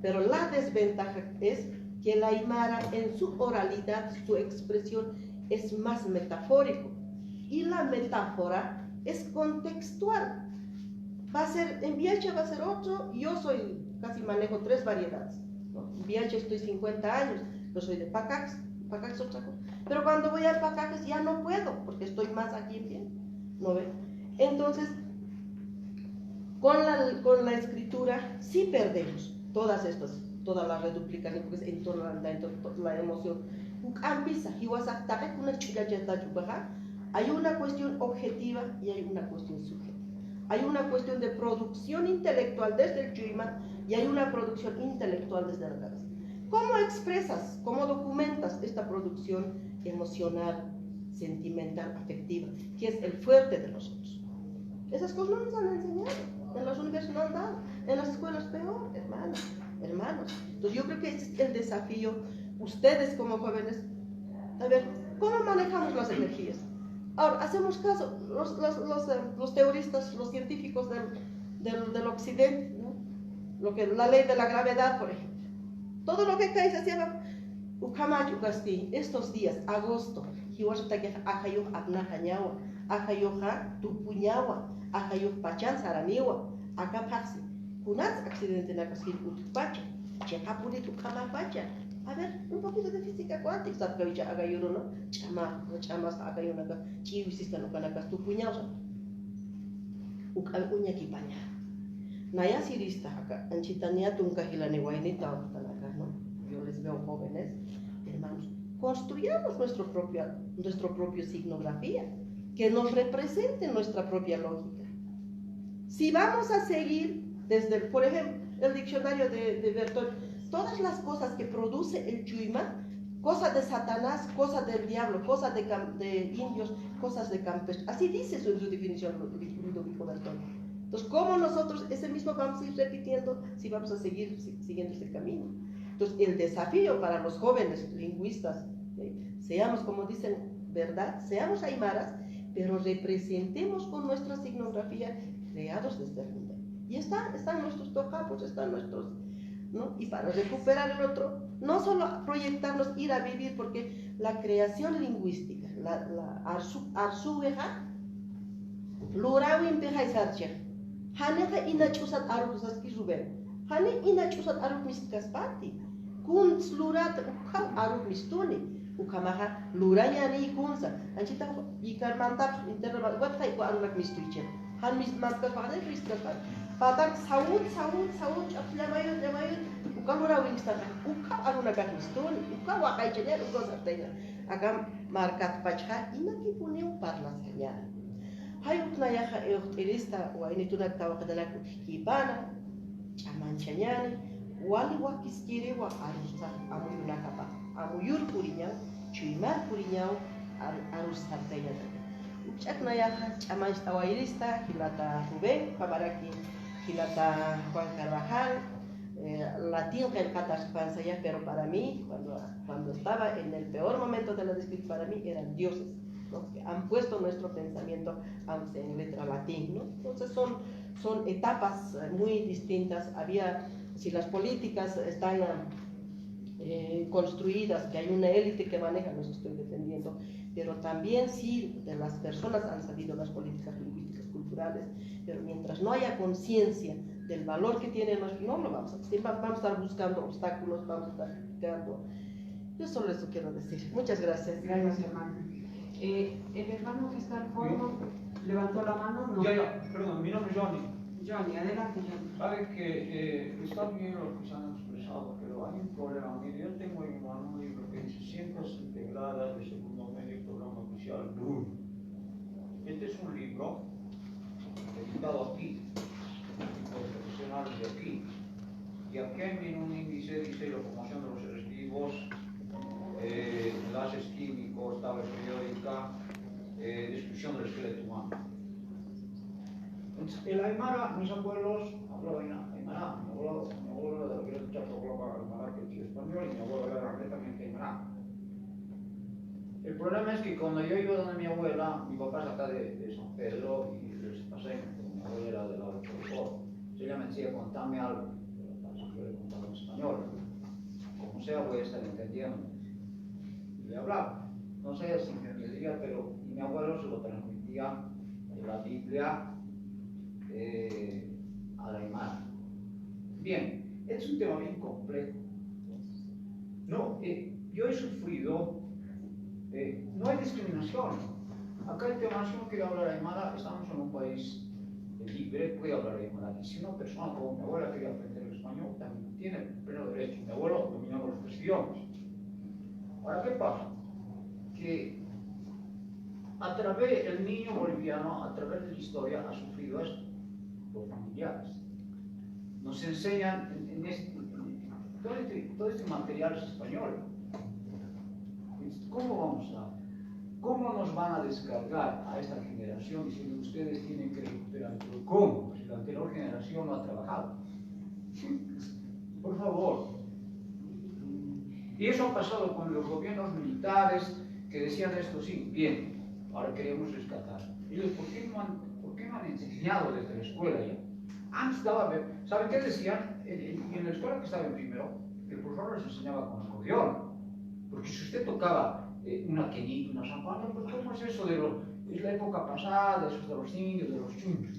Pero la desventaja es que la aymara en su oralidad, su expresión es más metafórico. Y la metáfora es contextual. En Viacha va a ser otro, yo casi manejo 3 variedades. En Viacha estoy 50 años, yo soy de Pacax es otra cosa. Pero cuando voy a Pacax ya no puedo, porque estoy más aquí en pie, ¿no ven? Entonces, con la escritura sí perdemos toda la reduplicación, porque es en toda la emoción. Hay una cuestión objetiva y hay una cuestión subjetiva. Hay una cuestión de producción intelectual desde el Chuyma y hay una producción intelectual desde la cabeza. ¿Cómo expresas, cómo documentas esta producción emocional, sentimental, afectiva, que es el fuerte de nosotros? Esas cosas no nos han enseñado, en las universidades no han dado, en las escuelas peor, hermanos. Entonces yo creo que ese es el desafío, ustedes como jóvenes, a ver, ¿cómo manejamos las energías? Ahora, hacemos caso, los teoristas, los científicos del occidente, ¿no? La ley de la gravedad, por ejemplo. Todo lo que cae hacia abajo. Ukamayu Gasti, estos días, agosto, Hiwashtake Ajayo Abnajañawa, Ajayo Tupuñawa, Ajayo Pachan Saraniwa, Acapasi, Kunaz accidente en la casquilla Utupacha, Chapuri Tukamapacha. A ver, un poquito de física cuántica, ¿sabes que haga yo no? Chamas haga yo nada, chivisista no canacas tu puñado. Uña kipaña. Naya sirista acá, anchitania tunca hilane guainita acá, ¿no? Yo les veo jóvenes, hermanos. Construyamos nuestro propio signografía, que nos represente nuestra propia lógica. Si vamos a seguir desde, por ejemplo, el diccionario de Bertolt, todas las cosas que produce el Chuyma, cosas de Satanás, cosas del diablo, cosas de indios, cosas de campestres. Así dice en su definición Ludovico Bertolt. Entonces, ¿cómo nosotros ese mismo vamos a ir repitiendo si vamos a seguir siguiendo ese camino? Entonces, el desafío para los jóvenes lingüistas, seamos, como dicen, ¿verdad? Seamos aymaras, pero representemos con nuestra signografía creados desde el mundo. Y están nuestros tocapos, están nuestros, ¿no? Y para recuperar el otro, no solo proyectarnos, ir a vivir, porque la creación lingüística, la arsubeja, lurawin beja isarcha, haneja inachusat arusas kiruben, hane inachusat arus miskaspati, kun slurat ukha arus mistuni, ukamaha luranyani kunsa, anchita ikar mantap interval wat hay ko arunak mistuiche, han miskaspati miskaspati. Patak saud aplamayo uka lurawin istana uka aruna kakistun uka wakai chenya uka sartena agam markat pachha inaki puneu parlas hanya hayuk na yaha eutirista wa inituna tawakadala kibana chaman chanyani wali wakiskiri wa arusta amuyuna kapa amuyur kurinya chuimar kurinya arus sartena uchak na yaha chaman tawairista hilata Rubén pabaraki Hilata Juan Carvajal, latín que el Cataspansaya, pero para mí, cuando estaba en el peor momento de la descripción, para mí eran dioses, ¿no? Que han puesto nuestro pensamiento en letra latín, ¿no? Entonces son etapas muy distintas. Si las políticas están construidas, que hay una élite que maneja, no estoy defendiendo, pero también sí de las personas han salido las políticas lingüísticas culturales, pero mientras no haya conciencia del valor que tienen, no lo vamos a hacer, vamos a estar buscando obstáculos, vamos a estar criticando. Yo solo eso quiero decir. Muchas gracias. Gracias, hermano. El hermano que está al fondo levantó la mano. No. Perdón, mi nombre es Johnny. Johnny, adelante, Johnny. Sabe que está bien lo que se han expresado, pero hay un problema. Mire, yo tengo en mano un libro que dice Ciencias Integradas de Segundo Medio Programa Oficial Bruno. Este es un libro editado aquí, por profesionales de aquí. Y aquí en un índice dice locomoción de los seres vivos, gases químicos, tabla periódica, descripción del esqueleto humano. El Aymara, mis abuelos hablaban Aymara, mi abuelo de la Chaco hablaba Aymara, que es español, y mi abuelo era completamente Aymara. El problema es que cuando yo iba donde mi abuela, mi papá es acá de San Pedro y les pasé, como mi abuela era de la de Porto, si ella me decía, contame algo, yo le contaba en español, como sea voy a estar entendiendo, y le hablaba, no sé si me entendía, pero mi abuelo se lo transmitía de la Biblia a la imagen. Bien, es un tema bien complejo. No, yo he sufrido, no hay discriminación. Acá el tema, si uno quiere hablar aymara, estamos en un país libre, puede hablar aymara. Y si una persona como mi abuela quiere aprender el español, también tiene pleno derecho. Mi abuelo dominaba los tres idiomas. Ahora, ¿qué pasa? Que a través del niño boliviano, a través de la historia, ha sufrido esto. Los familiares. Nos enseñan todo este material es español. ¿Cómo nos van a descargar a esta generación diciendo ustedes tienen que recuperar? ¿Cómo? Pues la anterior generación no ha trabajado. Por favor. Y eso ha pasado con los gobiernos militares que decían esto, sí, bien, ahora queremos rescatar. Ellos, ¿por qué no han enseñado desde la escuela ya? Antes ¿saben qué decían? En la escuela que estaba en primero, el profesor les enseñaba con acordeón. Porque si usted tocaba una quenita, una champana, pues ¿cómo es eso es la época pasada, eso es de los indios, de los chunchos?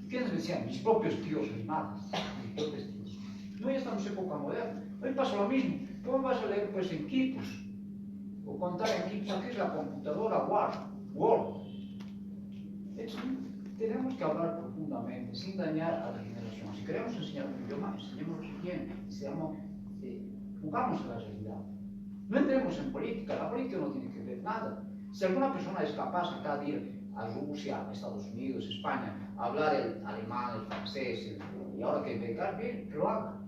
¿Y qué les decían? Mis propios tíos y madres, mis propios tíos. No, ya estamos en época moderna. Hoy pasa lo mismo. ¿Cómo vas a leer pues en Quipus? O contar en Quipus, aquí es la computadora Word. Tenemos que hablar profundamente, sin dañar a la generación. Si queremos enseñar un idioma, enseñémoslo bien, jugamos a la realidad. No entremos en política, la política no tiene que ver nada. Si alguna persona es capaz acá de ir a Rusia, a Estados Unidos, España, a hablar el alemán, el francés, y ahora que pegar, bien, que lo haga.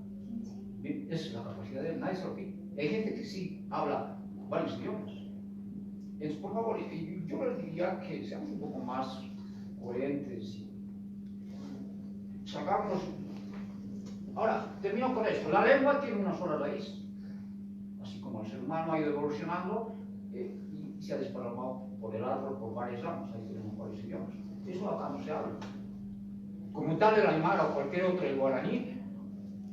Bien, esa es la capacidad de él, nadie se lo pide. Hay gente que sí habla varios idiomas. Entonces, por favor, yo les diría que seamos un poco más coherentes sacamos... Ahora, termino con esto. La lengua tiene una sola raíz. Así como el ser humano ha ido evolucionando y se ha desparramado por el árbol por varias ramas. Ahí tenemos varios idiomas. Eso acá no se habla. Como tal, el aymara o cualquier otro, el guaraní,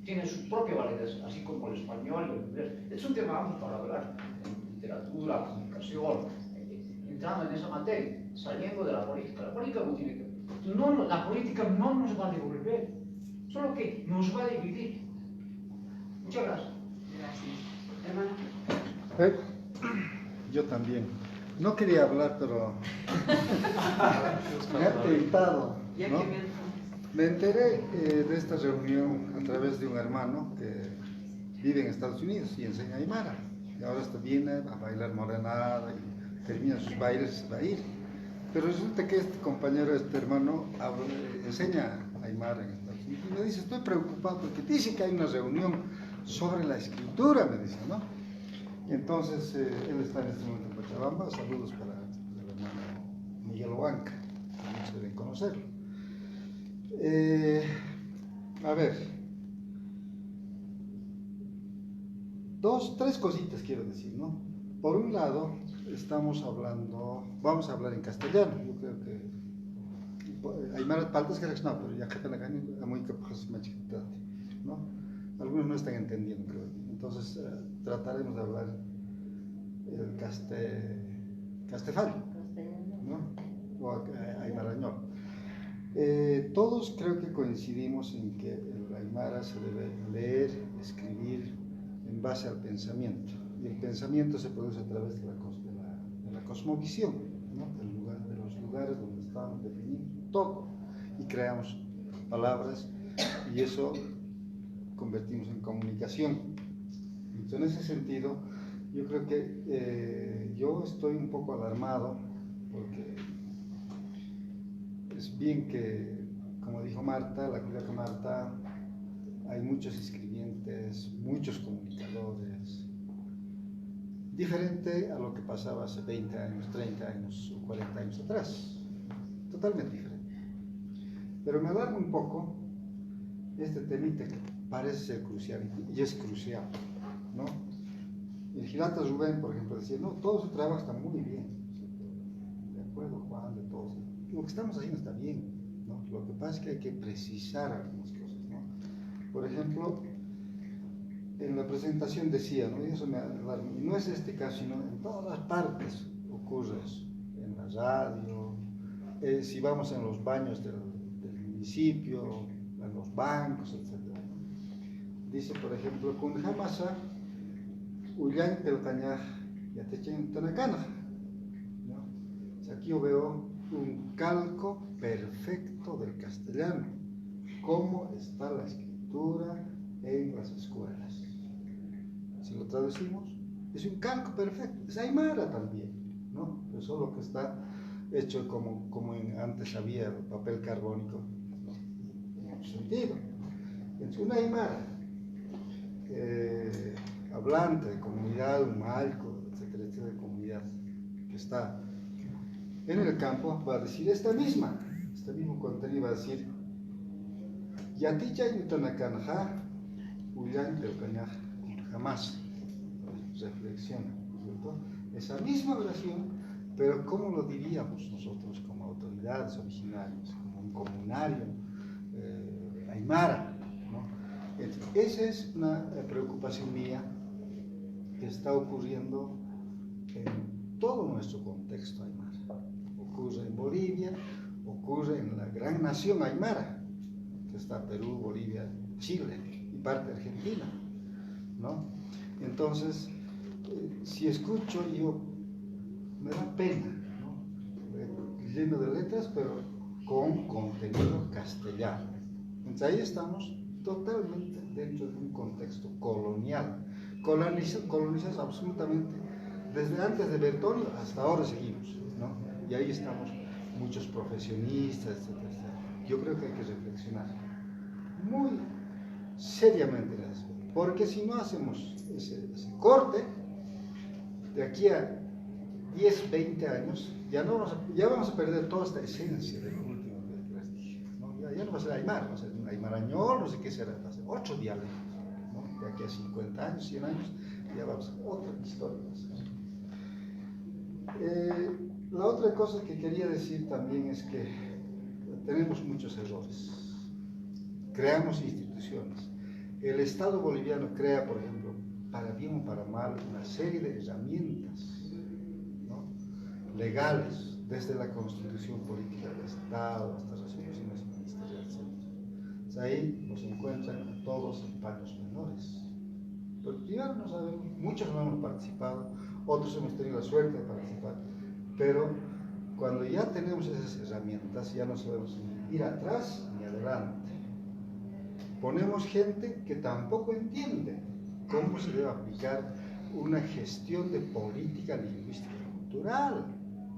tiene su propia validez, así como el español y el inglés. Es un tema amplio para hablar en literatura, comunicación, entrando en esa materia, saliendo de la política. La política no tiene que... la política no nos va a devolver, solo que nos va a dividir. Muchas gracias. Gracias. Hermano. Yo también. No quería hablar, pero me han tentado, Ya ¿no? que me han... Me enteré de esta reunión a través de un hermano que vive en Estados Unidos y enseña aymara. Y ahora viene a bailar morenada y termina sus bailes y se va a ir. Pero resulta que este compañero, este hermano, enseña aymara en Estados Unidos. Y me dice, estoy preocupado porque dice que hay una reunión sobre la escritura, me dice, ¿no? Y entonces él está en este momento en Cochabamba. Saludos para el hermano Miguel Huanca, que muchos deben conocerlo. A ver, tres cositas quiero decir, ¿no? Por un lado, vamos a hablar en castellano. Yo creo que aymara paltas que no, pero ya que muy capaz ¿no? Algunos no están entendiendo, creo. Entonces trataremos de hablar el castefal, ¿no? O aymarañol. Todos creo que coincidimos en que el aymara se debe leer, escribir en base al pensamiento. Y el pensamiento se produce a través de la cosmovisión, ¿no? De los lugares donde estamos, definimos todo y creamos palabras y eso convertimos en comunicación. Entonces, en ese sentido, yo creo que yo estoy un poco alarmado porque es bien que, como dijo Marta, la colega Marta, hay muchos escribientes, muchos comunicadores, diferente a lo que pasaba hace 20 años, 30 años o 40 años atrás, totalmente diferente. Pero me alarma un poco este temita que parece ser crucial, y es crucial, ¿no? El Gilata Rubén, por ejemplo, decía, no, todo su trabajo está muy bien, de acuerdo, Juan, de todos. Lo que estamos haciendo está bien, ¿no? Lo que pasa es que hay que precisar algunas cosas, ¿no? Por ejemplo, en la presentación decía, ¿no? Y eso me alarma, y no es este caso, sino en todas partes ocurre eso, en la radio, si vamos en los baños del municipio, en los bancos, etc. Dice, por ejemplo, kun jamasa uyan el cañaj yatechen tanacana. Aquí yo veo un calco perfecto del castellano, cómo está la escritura en las escuelas. Si lo traducimos, es un calco perfecto, es aymara también, ¿no? Pero solo que está hecho como antes había el papel carbónico, ¿no? En otro sentido. Entonces, una aymara hablante de comunidad, un malco, etcétera, etcétera, de comunidad que está en el campo, va a decir este mismo contenido, va a decir Yaticha y Nutanakanja, Uyan del Cañaj, jamás. Reflexiona, ¿cierto? Esa misma oración, pero ¿cómo lo diríamos nosotros como autoridades originarias, como un comunario aymara, ¿no? Esa es una preocupación mía que está ocurriendo en todo nuestro contexto aymara. Ocurre en Bolivia, ocurre en la gran nación aymara, que está Perú, Bolivia, Chile y parte de Argentina, ¿no? Entonces, si escucho yo, me da pena, ¿no? Lleno de letras, pero con contenido castellano. Entonces ahí estamos totalmente dentro de un contexto colonial, colonizados absolutamente, desde antes de Bertolio hasta ahora seguimos, ¿no? Y ahí estamos muchos profesionistas, etcétera, etcétera. Yo creo que hay que reflexionar muy seriamente en eso, porque si no hacemos ese corte, de aquí a 10, 20 años, ya vamos a perder toda esta esencia del último que les dije, ¿no? Ya no va a ser aymara, va a ser un aymarañol, no sé qué será, otro dialecto, ¿no? De aquí a 50 años, 100 años, ya vamos a otra historia. La otra cosa que quería decir también es que tenemos muchos errores. Creamos instituciones. El Estado boliviano crea, por ejemplo, para bien o para mal, una serie de herramientas, ¿no?, legales, desde la Constitución Política del Estado hasta resoluciones ministeriales, etc. O sea, ahí nos encuentran a todos en paños menores. Pero primero no sabemos, muchos no hemos participado, otros hemos tenido la suerte de participar, pero cuando ya tenemos esas herramientas, ya no sabemos ni ir atrás ni adelante. Ponemos gente que tampoco entiende cómo se debe aplicar una gestión de política lingüística y cultural,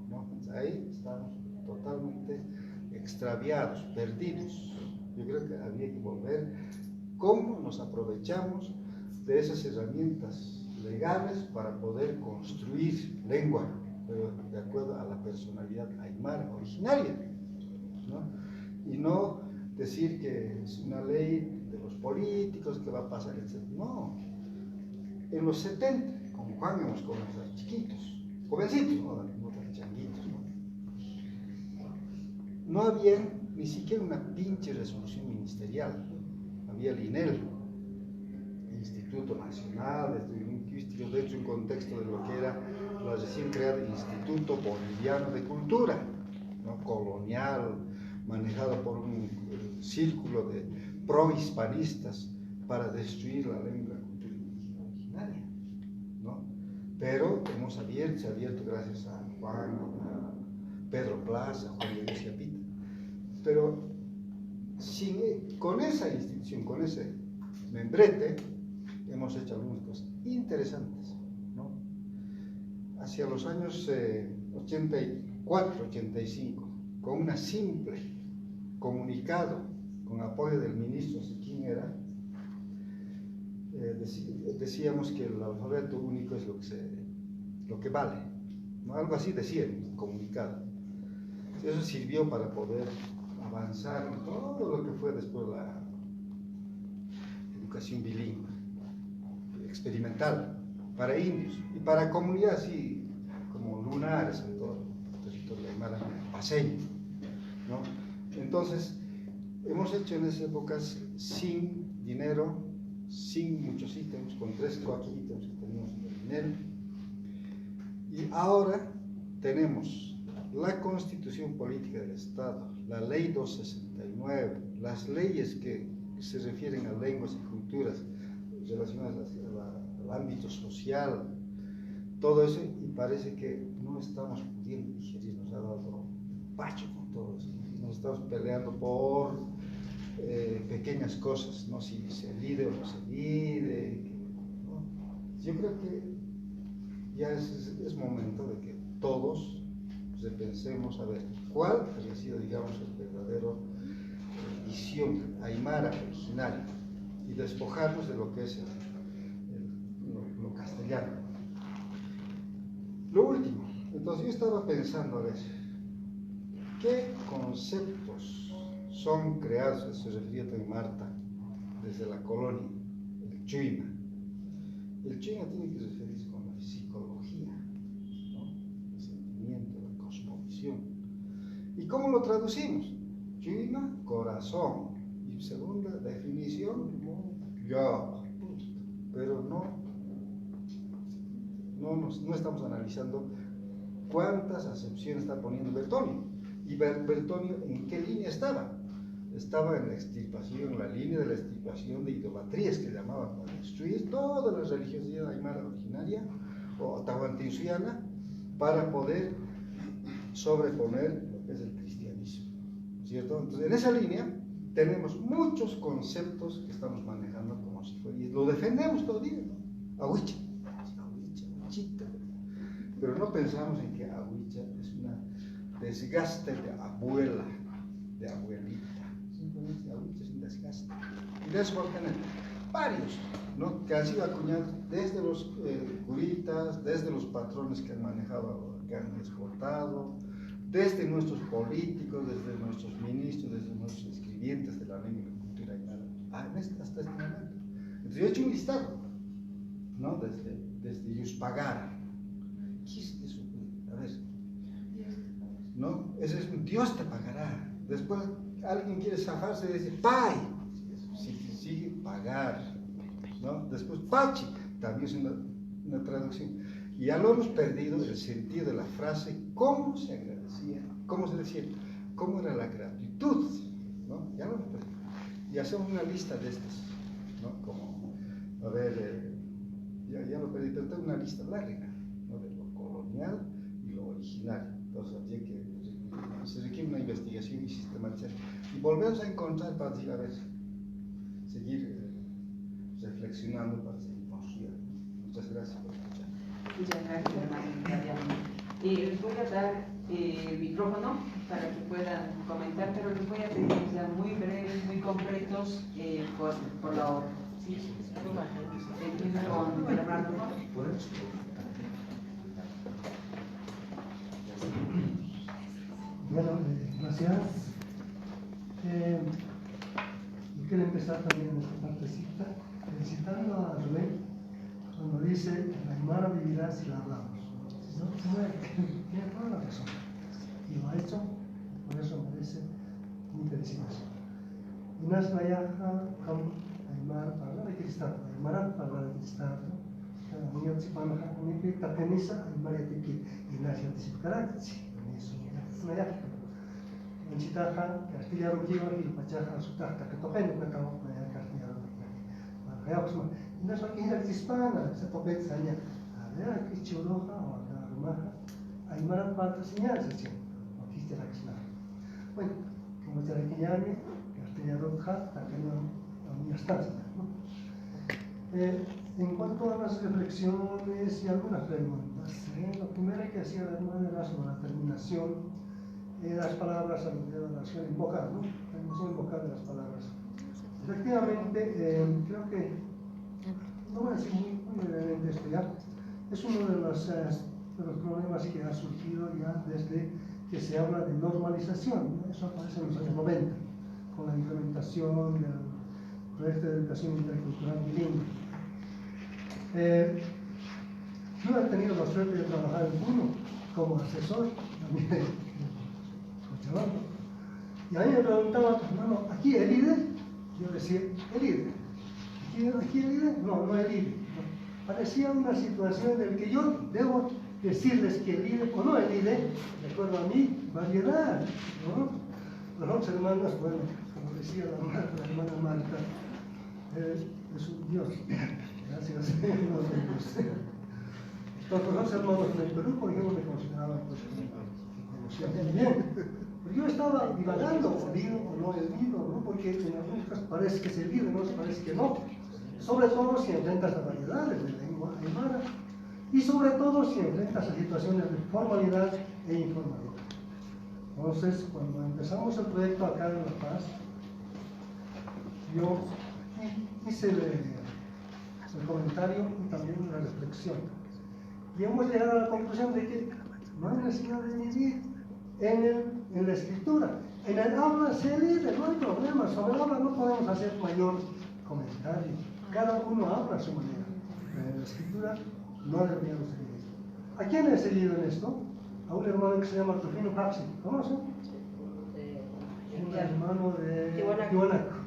¿no? Ahí estamos totalmente extraviados, perdidos. Yo creo que habría que volver cómo nos aprovechamos de esas herramientas legales para poder construir lengua, pero de acuerdo a la personalidad aymara originaria, ¿no? Y no decir que es una ley de los políticos que va a pasar, etc. No. En los 70, con Juan hemos comenzado chiquitos, jovencitos, no tan changuitos, ¿no? No había ni siquiera una pinche resolución ministerial. Había el INEL, el Instituto Nacional de Estudios Lingüísticos, dentro de un contexto de lo que era la recién creada Instituto Boliviano de Cultura, ¿no?, colonial, manejado por un círculo de pro-hispanistas para destruir la lengua y la cultura indígena originaria, ¿no? Pero se ha abierto gracias a Juan, a Pedro Plaza, Juan de Dios Yapita. Pero con esa institución, con ese membrete, hemos hecho algunas cosas interesantes, ¿no? Hacia los años 84, 85, con una simple comunicado con apoyo del ministro, no sé quién era, decíamos que el alfabeto único es lo que vale, ¿no? Algo así decía el comunicado. Eso sirvió para poder avanzar en todo lo que fue después la educación bilingüe, experimental, para indios y para comunidades así como lunares en todo el territorio aymara paseño, ¿no? Entonces, hemos hecho en esas épocas sin dinero, sin muchos ítems, con 3 o 4 ítems que teníamos en el dinero. Y ahora tenemos la Constitución Política del Estado, la Ley 269, las leyes que se refieren a lenguas y culturas relacionadas al ámbito social, todo eso, y parece que no estamos pudiendo digerir, nos ha dado pacho con todo eso. Nos estamos peleando por pequeñas cosas, ¿no? Si se lide o no se lide, ¿no? Yo creo que ya es momento de que todos repensemos a ver cuál había sido, digamos, el verdadero visión aymara originaria y despojarnos de lo que es lo castellano. Lo último, entonces yo estaba pensando a ver qué conceptos son creados, se refería también Marta, desde la colonia, el Chuyma. El Chuyma tiene que referirse con la psicología, ¿no?, el sentimiento, la cosmovisión. ¿Y cómo lo traducimos? Chuyma, corazón. Y segunda definición, yo. Pero no estamos analizando cuántas acepciones está poniendo Bertonio. ¿Y Bertonio en qué línea estaba? Estaba en la extirpación, en la línea de la extirpación de idolatrías que llamaban para destruir toda la religiosidad aymara originaria o tahuantinsuiana para poder sobreponer lo que es el cristianismo, ¿cierto? Entonces, en esa línea tenemos muchos conceptos que estamos manejando como si fuera, y lo defendemos todavía, ¿no? Ahuicha, ahuichita, pero no pensamos en que ahuicha es una desgaste de abuela, de abuelita. Simplemente ahuicha es un desgaste. Y de eso vamos a tener varios, ¿no?, que han sido acuñados desde los curitas, desde los patrones que han manejado, que han exportado, desde nuestros políticos, desde nuestros ministros, desde nuestros escribientes de la lengua y la cultura hasta este momento. Entonces yo he hecho un listado, ¿no? Desde Yuspagara. ¿Qué es eso? A ver, ¿no? Ese es un Dios te pagará. Después alguien quiere zafarse y dice, Pai, sigue pagar, ¿no? Después Pachi, también es una traducción. Y ya lo hemos perdido el sentido de la frase, cómo se agradecía, cómo se decía, cómo era la gratitud, ¿no? Ya lo hemos perdido. Y hacemos una lista de estas, ¿no? Como, a ver, ya lo perdí, pero tengo una lista larga, ¿no? De lo colonial y lo original. Entonces habría que, se requiere una investigación y sistematización. Y volvemos a encontrar para decir, a ver, seguir reflexionando para seguir construyendo. Muchas gracias por escuchar. Muchas gracias, hermano. Les voy a dar el micrófono para que puedan comentar, pero les voy a pedir que sean muy breves, muy concretos por la hora. ¿Sí? Empiezo con Fernando. Bueno, gracias. Yo quiero empezar también en esta partecita, felicitando a Rubén cuando dice, la Aymara vivirá si la hablamos. Si no, se muere, tiene toda la razón. Y lo ha hecho, por eso merece mi felicitación. Inas Mayaja, Aymara, para la Cristal, Aymara, para la Cristal, niño Tzipanaja, Unipi, Takenisa, Aymara Tiki, Inas Yatisikarakachi. Menchitaja, Castilla Rukiva y Pachaja, Sutata, que toquen una cama de Castilla Rukiva. Y no es aquí en la hispana, se toque saña. A ver, aquí Chiroja o acá Rumaja, hay más parte señal, se siente. Aquí está la Xna. Bueno, como se requiere, Castilla Rukiva, Takenio, a mi estancia. En cuanto a las reflexiones y algunas preguntas, lo primero que hacía la hermana era sobre la terminación de las palabras de la oración invocada, ¿no? La terminación invocada de las palabras. Efectivamente, creo que, no voy a decir muy brevemente esto ya, es uno de los problemas que ha surgido ya desde que se habla de normalización, ¿no? Eso aparece en los años 90, con la implementación del proyecto de educación intercultural bilingüe. Yo he tenido la suerte de trabajar en Puno como asesor, también y a mí me preguntaban, hermano, ¿aquí el líder? Yo decía, el líder. ¿Aquí el líder? No el líder. No. Parecía una situación en la que yo debo decirles que el líder o no el líder, de acuerdo a mi variedad, ¿no? Los otros hermanos, bueno, como decía la hermana Marta, es un Dios. Gracias. Entonces, los hermanos en el Perú, por ejemplo, me consideraban pues, que conocían bien. Pero yo estaba divagando, olvido o no olvido, ¿no? Porque en algunos casos parece que es el líder, en otros parece que no. Sobre todo si enfrentas a variedades de lengua aymara y sobre todo si enfrentas a situaciones de formalidad e informalidad. Entonces, cuando empezamos el proyecto acá en La Paz, yo hice el comentario y también la reflexión. Y hemos llegado a la conclusión de que no hay necesidad de dividir en la escritura. En el habla se lee, no hay problema. Sobre el habla no podemos hacer mayor comentario. Cada uno habla a su manera. Pero en la escritura no deberíamos dividir. ¿A quién he seguido en esto? A un hermano que se llama Rufino Paxi. ¿Conocen? Un hermano de Tiwanaku.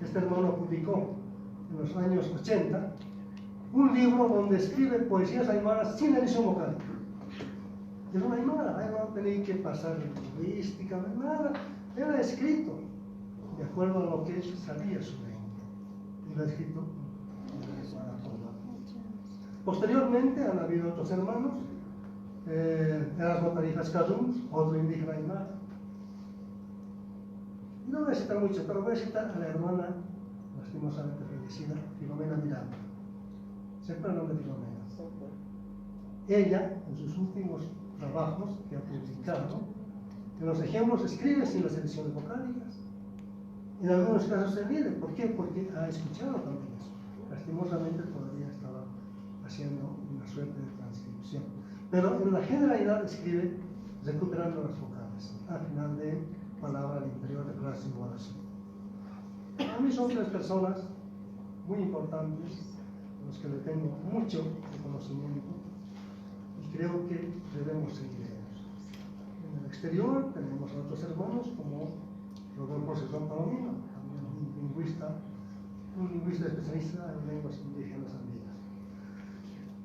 Este hermano publicó en los años 80 un libro donde escribe poesías aymaras sin edición vocal. Es una aymara, ahí no tenía que pasar lingüística, nada, era escrito de acuerdo a lo que sabía su lengua. Y lo ha escrito para todo. Posteriormente han habido otros hermanos, Erasmo Tarijas Kadum, otro indígena aymara. No voy a citar mucho, pero voy a citar a la hermana, lastimosamente fallecida, Filomena Miranda. ¿Se acuerdan el nombre de Filomena? Ella, en sus últimos trabajos que ha publicado, en los ejemplos escribe sin las ediciones vocálicas. En algunos casos se lee. ¿Por qué? Porque ha escuchado también eso. Lastimosamente todavía estaba haciendo una suerte de transcripción. Pero en la generalidad escribe recuperando las vocales al final de palabra al interior de frase o oración. A mí son tres personas muy importantes, los que le tengo mucho reconocimiento y creo que debemos seguir ellos. En el exterior tenemos a otros hermanos como Rodolfo Cezón Palomino, también un lingüista especialista en lenguas indígenas andinas.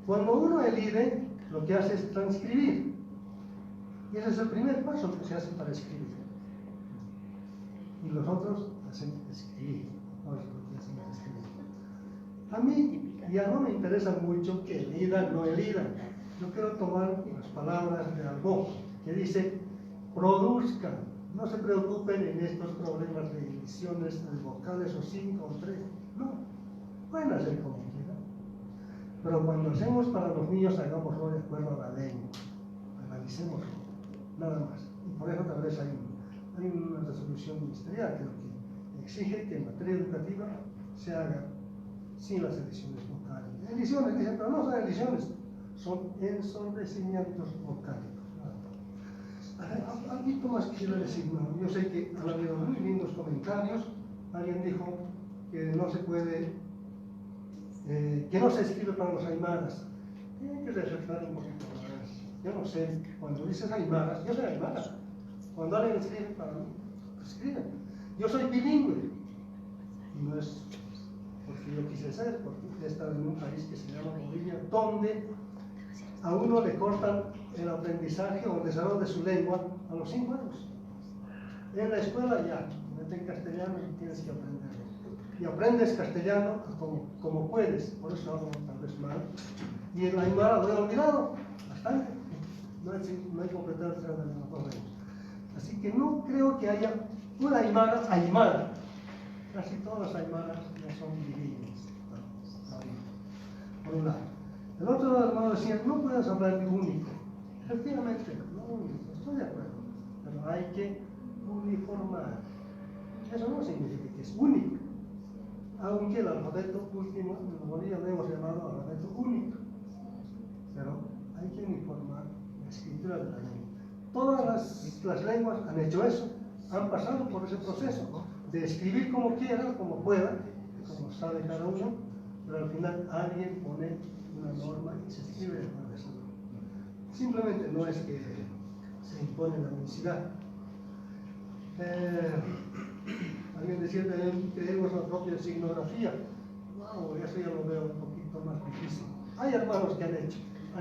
Cuando uno elige, lo que hace es transcribir. Y ese es el primer paso que se hace para escribir. Y los otros hacen escribir. A mí ya no me interesa mucho que elijan, no elijan. Yo quiero tomar las palabras de Albo, que dice, produzcan, no se preocupen en estos problemas de ediciones de vocales o 5 o 3. No, pueden hacer como quieran. Pero cuando hacemos para los niños, hagámoslo de acuerdo a la lengua. Analicémoslo, nada más. Y por eso tal vez hay una resolución ministerial que lo que exige que en materia educativa se haga sin las ediciones vocales. Ediciones, dicen, pero no son ediciones, son ensordecimientos vocálicos. Algo más quisiera decir, ¿no? Yo sé que han habido muy lindos comentarios. Alguien dijo que no se puede, que no se escribe para los aymaras. Tienen que reflexionar un poquito más. Yo no sé, cuando dices aymaras, yo soy aymara. Cuando alguien escribe para mí, escriben. Yo soy bilingüe. Y no es porque yo quise ser, porque he estado en un país que se llama Bolivia, donde a uno le cortan el aprendizaje o el desarrollo de su lengua a los 5 años. En la escuela ya, meten castellano y tienes que aprenderlo. Y aprendes castellano como puedes, por eso hablo tal vez mal. Y el aymara lo he olvidado bastante. No he completado el tren de los 2 años. Así que no creo que haya una aymara. Casi todas las aymaras ya son bilingües. Por un lado. El otro hermano decía, no puedes hablar de único. Efectivamente, no único, estoy de acuerdo. Pero hay que uniformar. Eso no significa que es único. Aunque el alfabeto último, en Bolivia lo hemos llamado alfabeto único. Pero hay que uniformar la escritura de la lengua. Todas las lenguas han hecho eso, han pasado por ese proceso de escribir como quieran, como puedan, como sabe cada uno, pero al final alguien pone una norma y se escribe de manera esa norma. Simplemente no es que se impone la unicidad. Alguien decía que tenemos la propia signografía. Wow, eso ya lo veo un poquito más difícil. Hay hermanos que han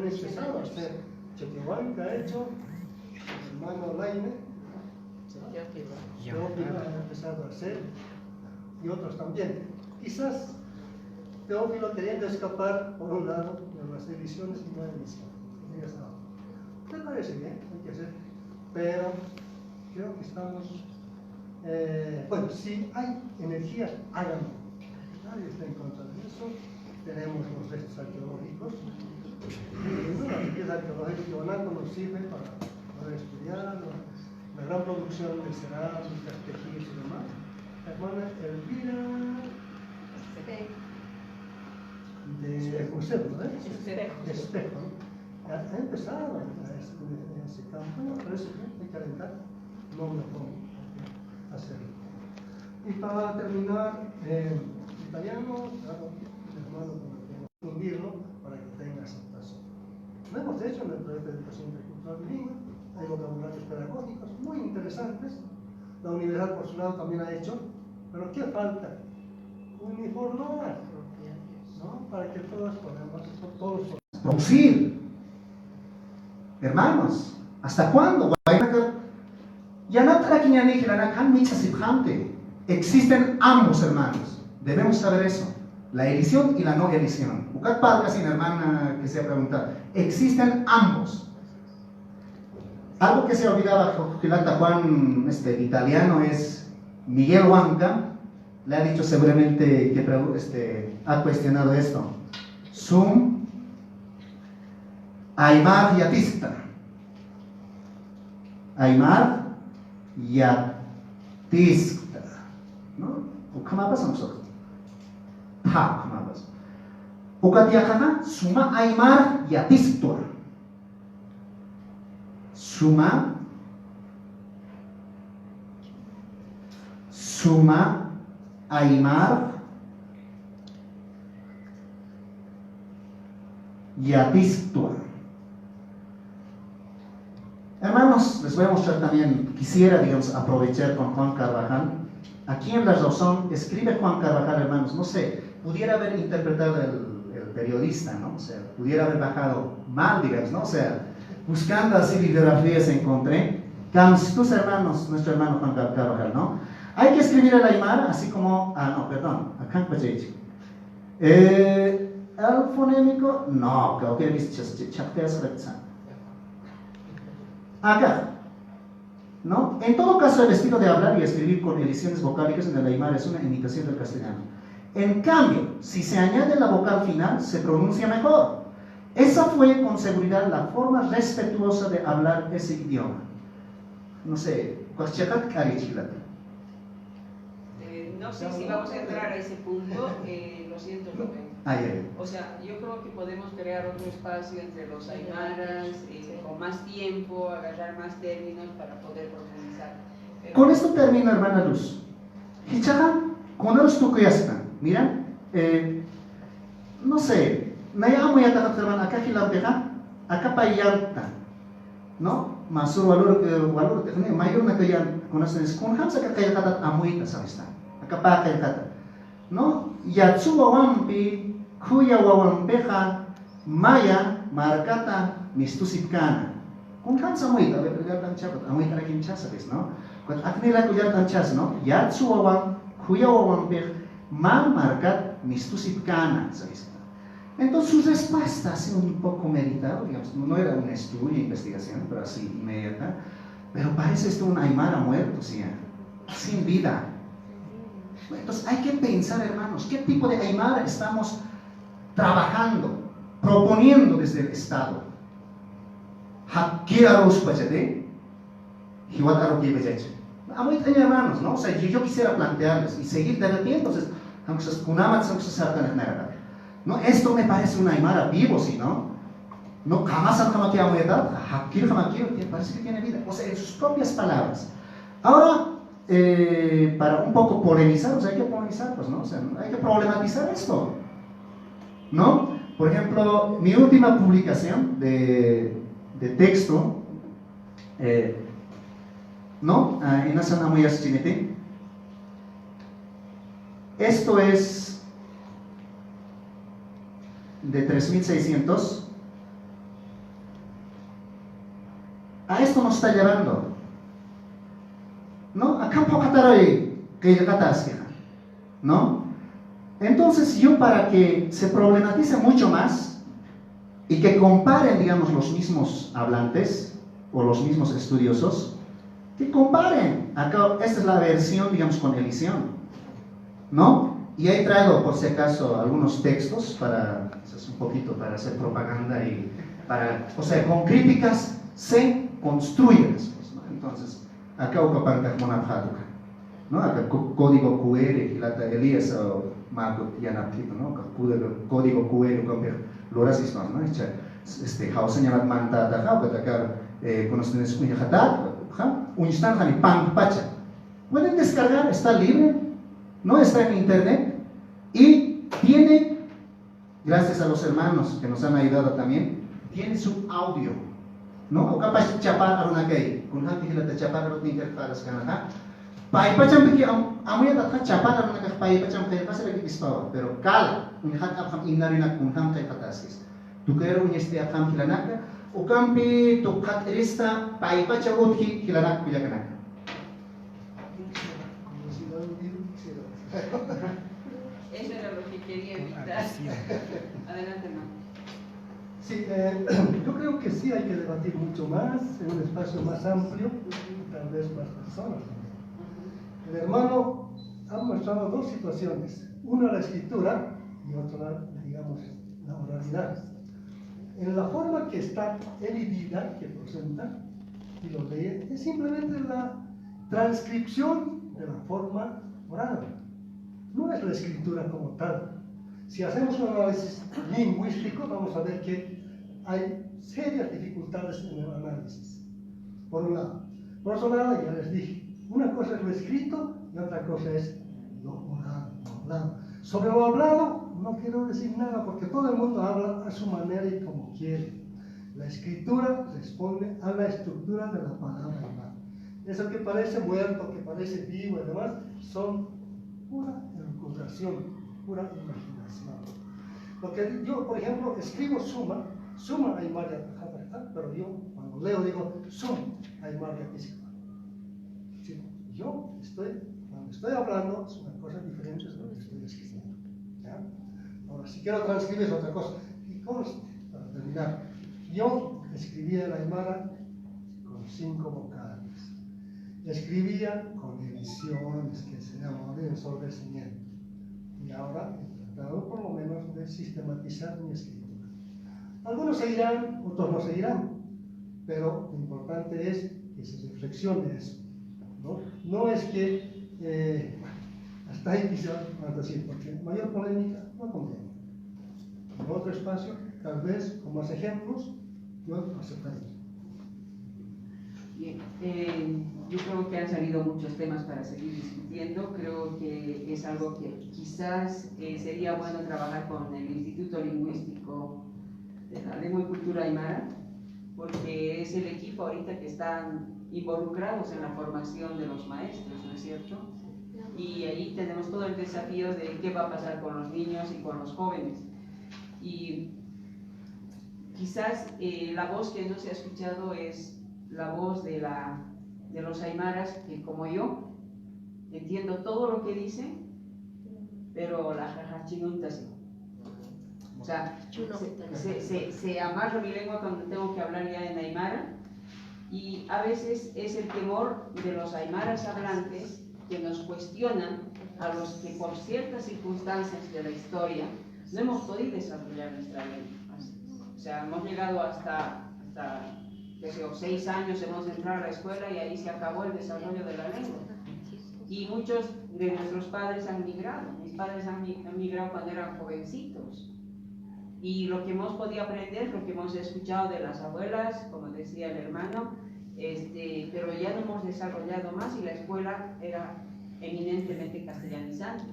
empezado a hacer. Chequehuanca ha hecho, el hermano Laine, Teófilo ha empezado a hacer, y otros también. Quizás Teófilo queriendo escapar, por un lado, de las ediciones y no ediciones. Me parece bien, hay que hacer, pero creo que estamos. Bueno, si hay energías, háganlo. Nadie está en contra de eso. Tenemos los restos arqueológicos. Bueno, la riqueza arqueológica de Onaco nos sirve para poder estudiar la gran producción de cerámicas, tejidos y demás. La hermana Elvira de José, ¿no? Espejo. Ha empezado en ese campo, me parece que hay que calentar. No me pongo a hacerlo. Y para terminar, italiano, claro, hermano, fundirlo para que tenga aceptación. Lo hemos hecho en el proyecto de educación intercultural bilingüe, hay vocabularios pedagógicos muy interesantes. La universidad por su lado también ha hecho, pero ¿qué falta? Uniformar, ¿no? Para que todos podamos, producir. Hermanos, ¿hasta cuándo? Existen ambos, hermanos. Debemos saber eso. La edición y la no edición. Buscar padre sin hermana que se ha preguntado. Existen ambos. Algo que se olvidaba Juan italiano es Miguel Huanca. Le ha dicho seguramente que ha cuestionado esto. Sum Aymar Yatista. Aymar Yatista. ¿No? Ukamabas nosotros. Ha, ukamabas. Ukatiakaha suma Aymar Yatistua. Suma Aymar, Yatistua. Hermanos, les voy a mostrar también, quisiera, digamos, aprovechar con Juan Carvajal. Aquí en La Razón escribe Juan Carvajal, hermanos, no sé, pudiera haber interpretado el periodista, ¿no? O sea, pudiera haber bajado mal, digamos, ¿no? O sea, buscando así bibliografías encontré. Tus hermanos, nuestro hermano Juan Carvajal, ¿no? Hay que escribir el Aymara, así como, acá el fonémico, no, creo que he visto acá, ¿no? En todo caso, el estilo de hablar y escribir con ediciones vocálicas en el Aymara es una imitación del castellano. En cambio, si se añade la vocal final, se pronuncia mejor. Esa fue, con seguridad, la forma respetuosa de hablar ese idioma. No sé, no sé si vamos a entrar a ese punto, lo siento, Rubén. O sea, yo creo que podemos crear otro espacio entre los aymaras, con más tiempo, agarrar más términos para poder profundizar. Pero... Con esto termino, hermana Luz. Hichaja, con los tukuyasta, mira, no sé, naya muy hermana, acá gilampeja, acá payalta, ¿no? Masur valor tekne mayor na kaya conoces con hamsa ka kaya kata amuita sabista acá pa kaya kata no yatsu wawampi kuya wawampeja maya markata mistusipkana con hamsa amuita ver tan chapat amuita na kimcha sabes no con aknila kuyar tan chas no yatsu wawam kuya wawampej ma markat mistusipkana sabes. Entonces su respuesta ha sido un poco meditada, digamos, no era un estudio, investigación, pero así inmediata, pero parece esto un aymara muerto, ¿sí? Sin vida. Entonces hay que pensar, hermanos, ¿qué tipo de aymara estamos trabajando, proponiendo desde el Estado? Hermanos, ¿no? O sea, yo quisiera plantearles y seguir debatiendo, entonces, no, esto me parece un aymara vivo, ¿sí, no? No, jamás parece que tiene vida. O sea, en sus propias palabras. Ahora, para un poco polemizar, o sea, hay que polemizar, pues, ¿no? O sea, hay que problematizar esto, ¿no? Por ejemplo, mi última publicación de texto, ¿no? En Asana Muyas Chinete. Esto es de 3600. A esto nos está llevando, ¿no? Acá ¿no? Entonces yo, para que se problematice mucho más y que comparen, digamos, los mismos hablantes o los mismos estudiosos, que comparen. Acá esta es la versión, digamos, con edición, ¿no? Y ahí traigo, por si acaso, algunos textos para, un poquito para hacer propaganda y para, o sea, con críticas se construyen después, ¿no? Entonces, acá Ucapanca Monapjatuca, ¿no? Acá código QR, Gilata Elías o Marco Yanaptito, ¿no? Código QR, Lorasis, ¿no? Hausa Yamat Mantata, acá conocen Uña Hatat, Uñistan Hani Pang Pacha. Pueden descargar, está libre, no está en internet y tiene, gracias a los hermanos que nos han ayudado también, tiene su audio, ¿no? Capaz chapar a una calle, con gente que la chapar a los interfaces canadá. Pai pacham que amuya ta chapar a una calle, pai pacham que pasa la que dispara, pero cala, un hat abham inarina con ham que patasis. Tu quiero un este abham kilanaka, o campi tu hat esta pai pacham otki kilanak kuyakanaka. Eso era lo que quería evitar. Adelante, Marco. Sí, yo creo que sí hay que debatir mucho más, en un espacio más amplio, tal vez más personas. El hermano ha mostrado dos situaciones, una la escritura y otra, digamos, la oralidad. En la forma que está elidida, que presenta y lo lee, es simplemente la transcripción de la forma oral. No es la escritura como tal. Si hacemos un análisis lingüístico, vamos a ver que hay serias dificultades en el análisis. Por un lado. Por otro lado, ya les dije, una cosa es lo escrito y otra cosa es lo oral. hablado. Sobre lo hablado no quiero decir nada porque todo el mundo habla a su manera y como quiere. La escritura responde a la estructura de la palabra aymara. Eso que parece muerto, que parece vivo y demás, son pura elucubración, pura imaginación. Lo que yo, por ejemplo, escribo suma aymara, pero yo cuando leo digo sum aymara pisca. Yo cuando estoy hablando es una cosa diferente de lo que estoy escribiendo. ¿Ya? Ahora, si quiero transcribir es otra cosa. Y conste, para terminar, yo escribía el aymara con 5 vocales. Escribía con ediciones que se llaman de ensombrecimiento. Y ahora he tratado por lo menos de sistematizar mi escritura. Algunos seguirán, otros no seguirán. Pero lo importante es que se reflexione eso. No es que hasta ahí quizá decir, porque mayor polémica no conviene. En otro espacio, tal vez con más ejemplos, yo aceptaría. Bien, yo creo que han salido muchos temas para seguir discutiendo. Creo que es algo que quizás sería bueno trabajar con el Instituto Lingüístico de la Lengua y Cultura Aymara, porque es el equipo ahorita que están involucrados en la formación de los maestros, ¿no es cierto? Y ahí tenemos todo el desafío de qué va a pasar con los niños y con los jóvenes. Y quizás la voz que no se ha escuchado es la voz de los aymaras, que como yo entiendo todo lo que dicen, pero la jajachinunta sí. O sea, se amarra mi lengua cuando tengo que hablar ya en aymara, y a veces es el temor de los aymaras hablantes que nos cuestionan a los que por ciertas circunstancias de la historia no hemos podido desarrollar nuestra lengua. O sea, hemos llegado hasta 6 años, hemos entrado a la escuela y ahí se acabó el desarrollo de la lengua. Y muchos de nuestros padres han migrado. Mis padres han migrado cuando eran jovencitos. Y lo que hemos podido aprender, lo que hemos escuchado de las abuelas, como decía el hermano, pero ya no hemos desarrollado más y la escuela era eminentemente castellanizante.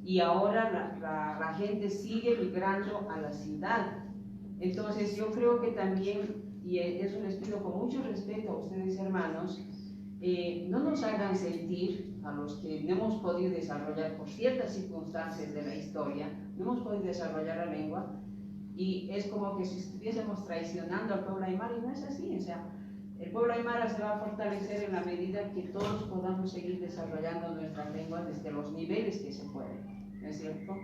Y ahora la gente sigue migrando a la ciudad. Entonces yo creo que también, y eso les pido con mucho respeto a ustedes hermanos, no nos hagan sentir a los que no hemos podido desarrollar por ciertas circunstancias de la historia, no hemos podido desarrollar la lengua, y es como que si estuviésemos traicionando al pueblo aymara, y no es así. O sea, el pueblo aymara se va a fortalecer en la medida que todos podamos seguir desarrollando nuestra lengua desde los niveles que se pueden, ¿no es cierto?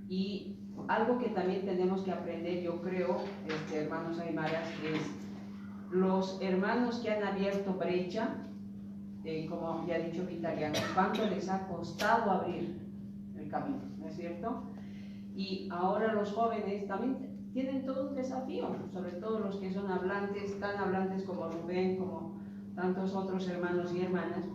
Y algo que también tenemos que aprender, yo creo, hermanos aymaras, es los hermanos que han abierto brecha, como ya ha dicho el italiano, cuánto les ha costado abrir el camino, ¿no es cierto? Y ahora los jóvenes también tienen todo un desafío, sobre todo los que son hablantes, tan hablantes como Rubén, como tantos otros hermanos y hermanas,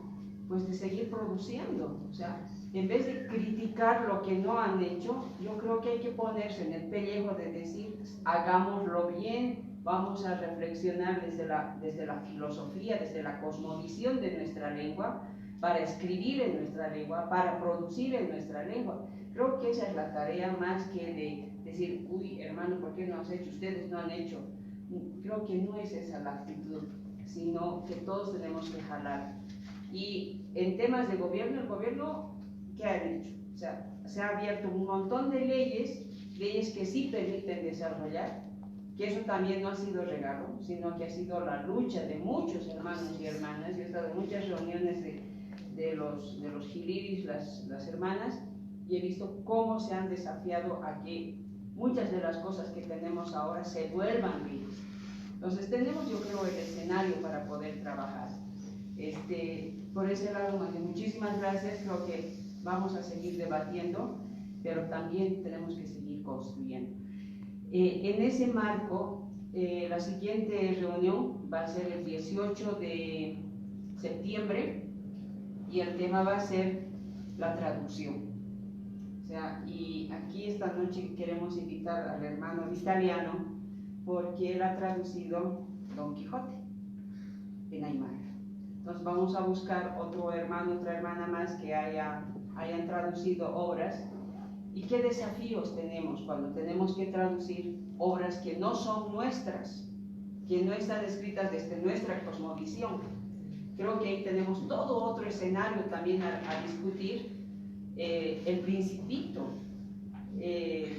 pues de seguir produciendo. O sea, en vez de criticar lo que no han hecho, yo creo que hay que ponerse en el pellejo de decir, hagámoslo bien, vamos a reflexionar desde la filosofía, desde la cosmovisión de nuestra lengua, para escribir en nuestra lengua, para producir en nuestra lengua. Creo que esa es la tarea más que de decir, uy, hermano, ¿por qué no has hecho? Ustedes no han hecho. Creo que no es esa la actitud, sino que todos tenemos que jalar. Y en temas de gobierno, el gobierno, ¿qué ha hecho? O sea, se ha abierto un montón de leyes que sí permiten desarrollar, que eso también no ha sido regalo, sino que ha sido la lucha de muchos hermanos y hermanas. Yo he estado en muchas reuniones de los jiliris, las hermanas, y he visto cómo se han desafiado a que muchas de las cosas que tenemos ahora se vuelvan leyes. Entonces tenemos, yo creo, el escenario para poder trabajar. Por ese lado, muchísimas gracias. Creo que vamos a seguir debatiendo, pero también tenemos que seguir construyendo. En ese marco, la siguiente reunión va a ser el 18 de septiembre y el tema va a ser la traducción. O sea, y aquí esta noche queremos invitar al hermano italiano porque él ha traducido Don Quijote en aymara. Entonces vamos a buscar otro hermano, otra hermana más que hayan traducido obras ¿Y qué desafíos tenemos cuando tenemos que traducir obras que no son nuestras, que no están escritas desde nuestra cosmovisión? Creo que ahí tenemos todo otro escenario también a discutir. El Principito, el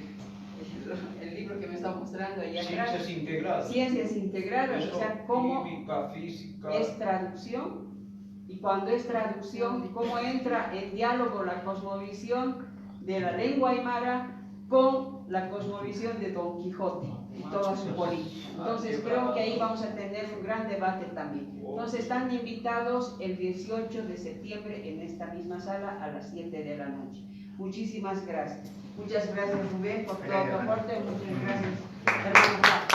libro que me está mostrando allá atrás. Ciencias integradas. Ciencias integradas, Eso, o sea, cómo química, física. es traducción, y cuando es traducción, cómo entra en diálogo la cosmovisión de la lengua aymara con la cosmovisión de Don Quijote y toda su política. Entonces creo que ahí vamos a tener un gran debate también. Entonces están invitados el 18 de septiembre en esta misma sala a las 7 de la noche. Muchísimas gracias. Muchas gracias, Rubén, por todo tu aporte. Muchas gracias, hermano.